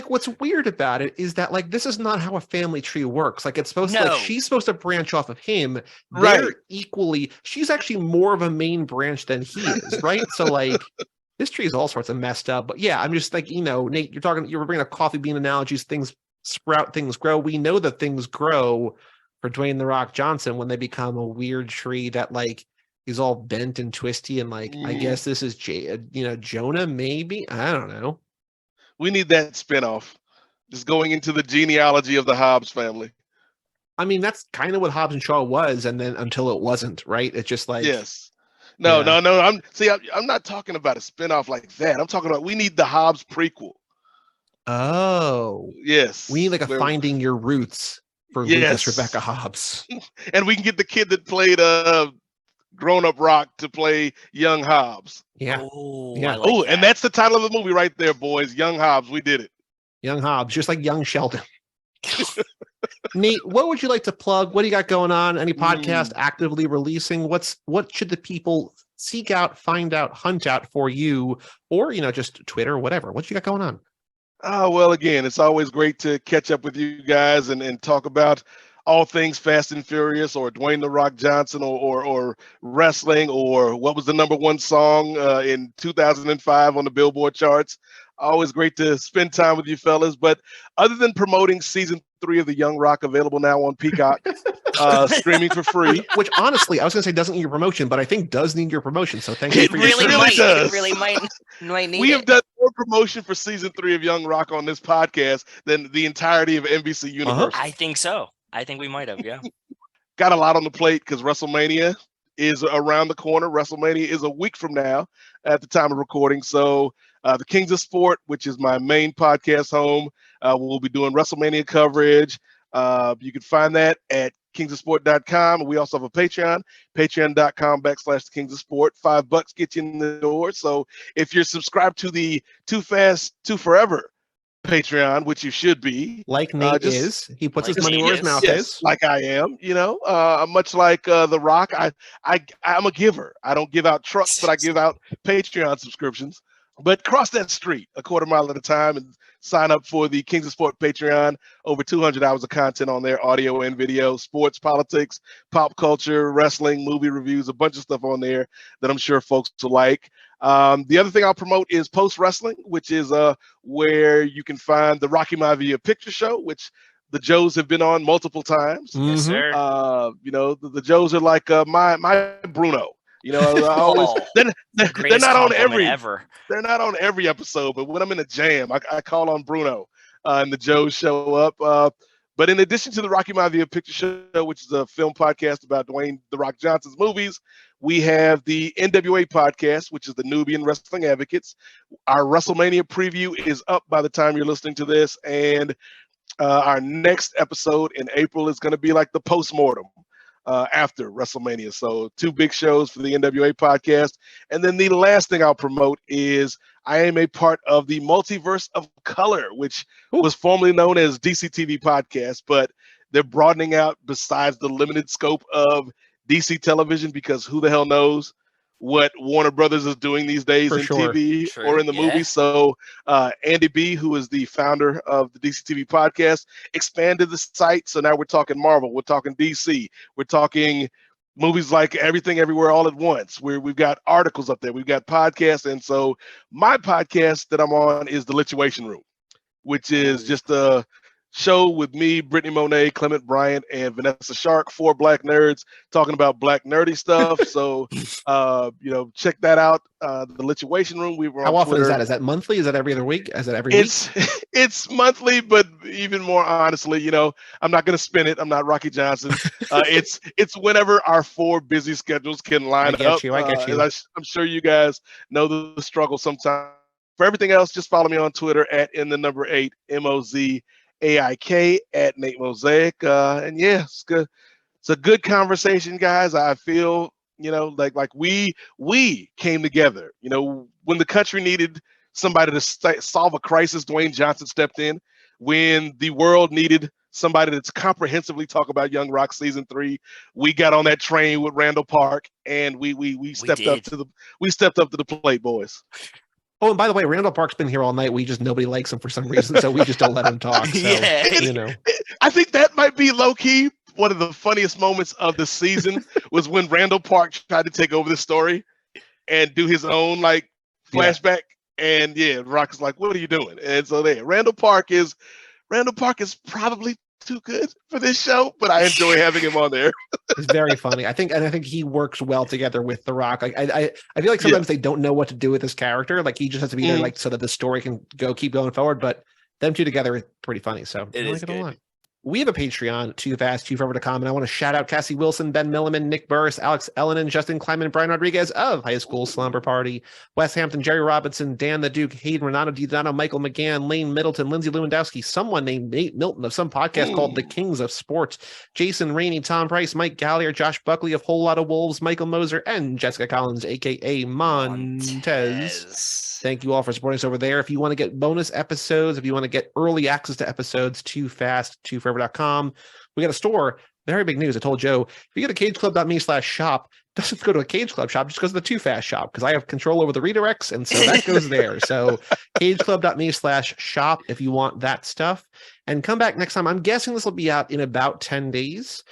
what's weird about it is that like this is not how a family tree works. Like it's supposed to. Like, she's supposed to branch off of him. They're equally. She's actually more of a main branch than he is, right? So like. This tree is all sorts of messed up, but yeah, I'm just like, Nate, you were bringing up coffee bean analogies, things sprout, things grow. We know that things grow for Dwayne "The Rock" Johnson when they become a weird tree that like is all bent and twisty. And like, I guess this is, Jonah, maybe, I don't know. We need that spinoff, just going into the genealogy of the Hobbs family. I mean, that's kind of what Hobbs and Shaw was. And then until it wasn't, right? It's just like, No. I'm not talking about a spinoff like that. I'm talking about we need the Hobbs prequel. Oh, yes. We need like a Finding Your Roots for Lucas Rebecca Hobbs, and we can get the kid that played Grown Up Rock to play Young Hobbs. Yeah. And that's the title of the movie right there, boys. Young Hobbs. We did it. Young Hobbs, just like Young Sheldon. Nate, what would you like to plug? What do you got going on? Any podcast actively releasing? What should the people seek out, find out, hunt out for you, or, just Twitter, whatever. What you got going on? Oh, well, again, it's always great to catch up with you guys and talk about all things Fast and Furious or Dwayne "The Rock" Johnson or wrestling or what was the number one song in 2005 on the Billboard charts. Always great to spend time with you fellas. But other than promoting season 3 of The Young Rock, available now on Peacock, streaming for free. Which honestly, I was going to say doesn't need your promotion, but I think does need your promotion. So thank you It for your really service. does. It really might need We have it. done more promotion for season 3 of Young Rock on this podcast than the entirety of NBC Universal. I think so. I think we might have, yeah. Got a lot on the plate because WrestleMania is around the corner. WrestleMania is a week from now at the time of recording. So the Kings of Sport, which is my main podcast home, we'll be doing WrestleMania coverage. You can find that at kingsofsport.com. We also have a Patreon, patreon.com/the Kings of Sport. $5 gets you in the door. So if you're subscribed to the Too Fast, Too Forever Patreon, which you should be, like Nate is. He puts like his money Nate where his is. mouth yes, is. like I am, much like The Rock. I'm a giver. I don't give out trucks, but I give out Patreon subscriptions. But cross that street a quarter mile at a time and sign up for the Kings of Sport Patreon. Over 200 hours of content on there, audio and video, sports, politics, pop culture, wrestling, movie reviews, a bunch of stuff on there that I'm sure folks will like. The other thing I'll promote is Post Wrestling, which is where you can find the Rocky Maivia picture show, which the Joes have been on multiple times. Yes, sir. The Joes are like my Bruno. I always they're not Greatest on compliment ever. they're not on every episode, but when I'm in a jam, I call on Bruno, and the Joes show up. But in addition to the Rocky Maivia picture show, which is a film podcast about Dwayne "The Rock" Johnson's movies, we have the NWA podcast, which is the Nubian Wrestling Advocates. Our WrestleMania preview is up by the time you're listening to this, and our next episode in April is going to be like the postmortem after WrestleMania. So 2 big shows for the NWA podcast. And then the last thing I'll promote is I am a part of the Multiverse of Color, which was formerly known as DCTV Podcast, but they're broadening out besides the limited scope of DC television, because who the hell knows what Warner Brothers is doing these days For in sure. TV True, or in the yeah. movies. So Andy B., who is the founder of the DC TV podcast, expanded the site. So now we're talking Marvel, we're talking DC, we're talking movies like Everything Everywhere All at Once, where we've got articles up there, we've got podcasts. And so my podcast that I'm on is the Lituation Room, which is just a show with me, Brittany Monet, Clement Bryant, and Vanessa Shark, 4 black nerds talking about black nerdy stuff. So, check that out. The Lituation Room. We were How on often Twitter. is that? Is that monthly? Is that every other week? Is that every week? It's monthly, but even more honestly, I'm not going to spin it. I'm not Rocky Johnson. It's whenever our 4 busy schedules can line up. I get you. And I'm sure you guys know the struggle sometimes. For everything else, just follow me on Twitter at @8 MOZAIK at Nate Mosaic. And yeah, it's good. It's a good conversation, guys. I feel, like we came together. When the country needed somebody to solve a crisis, Dwayne Johnson stepped in. When the world needed somebody to comprehensively talk about Young Rock season 3, we got on that train with Randall Park, and we stepped up to the plate, boys. Oh, and by the way, Randall Park's been here all night. Nobody likes him for some reason, so we just don't let him talk. So, Yeah. I think that might be low key one of the funniest moments of the season was when Randall Park tried to take over the story and do his own flashback. And Rock is like, "What are you doing?" And so Randall Park is probably too good for this show, but I enjoy having him on there. It's very funny. I think he works well together with The Rock. I feel like sometimes they don't know what to do with his character. Like he just has to be there, so that the story can keep going forward. But them two together is pretty funny. So It is a good. lot. We have a Patreon, toofast2forever.com, and I want to shout out Cassie Wilson, Ben Milliman, Nick Burris, Alex Ellenin, Justin Kleiman, Brian Rodriguez of High School Slumber Party, Wes Hampton, Jerry Robinson, Dan the Duke, Hayden Renato DiDonato, Michael McGann, Lane Middleton, Lindsay Lewandowski, someone named Nate Milton of some podcast called The Kings of Sports, Jason Rainey, Tom Price, Mike Gallier, Josh Buckley of Whole Lot of Wolves, Michael Moser, and Jessica Collins, aka Montez. Thank you all for supporting us over there. If you want to get bonus episodes, if you want to get early access to episodes, toofast2forever.com. We got a store. Very big news. I told Joe, if you go to cageclub.me/shop, doesn't go to a Cage Club shop, just goes to the Too Fast shop because I have control over the redirects, and so that goes there. So cageclub.me/shop if you want that stuff. And come back next time. I'm guessing this will be out in about 10 days.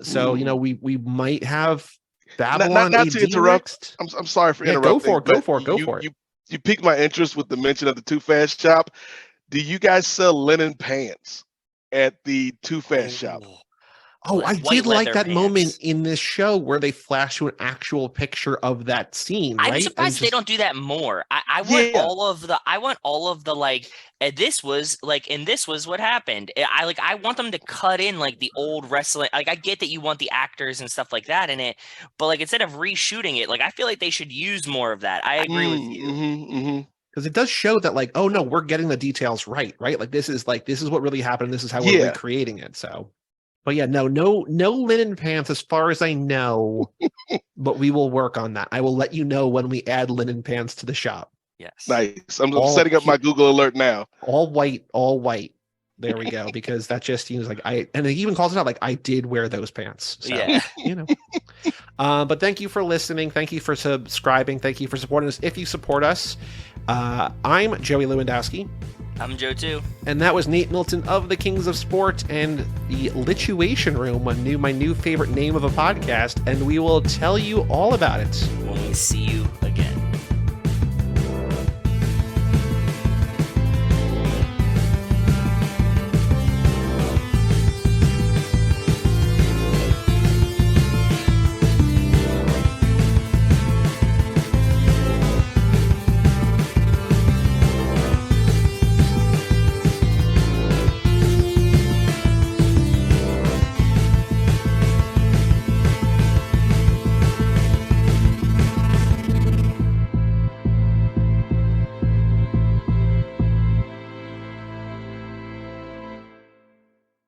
So we might have Babylon not AD to interrupt. next. I'm sorry for Go interrupting. for it. You piqued my interest with the mention of the Too Fast shop. Do you guys sell linen pants at the Too Fast shop? Oh, I White did like leather that pants. moment in this show where they flash to an actual picture of that scene, right? I'm surprised they don't do that more. I want all of the like, and this was what happened. I want them to cut in like the old wrestling. Like I get that you want the actors and stuff like that in it, but like instead of reshooting it, like I feel like they should use more of that. I agree with you. Because it does show that, like, oh no, we're getting the details right? Like this is what really happened. This is how we're recreating it. So. But yeah, no linen pants as far as I know, but we will work on that. I will let you know when we add linen pants to the shop. Yes. Nice. I'm setting up my Google alert now. All white. There we go. Because that just seems like and it even calls it out like I did wear those pants. So, yeah. But thank you for listening. Thank you for subscribing. Thank you for supporting us. If you support us, I'm Joey Lewandowski. I'm Joe too. And that was Nate Milton of the Kings of Sport and the Lituation Room, my new favorite name of a podcast, and we will tell you all about it when we see you again.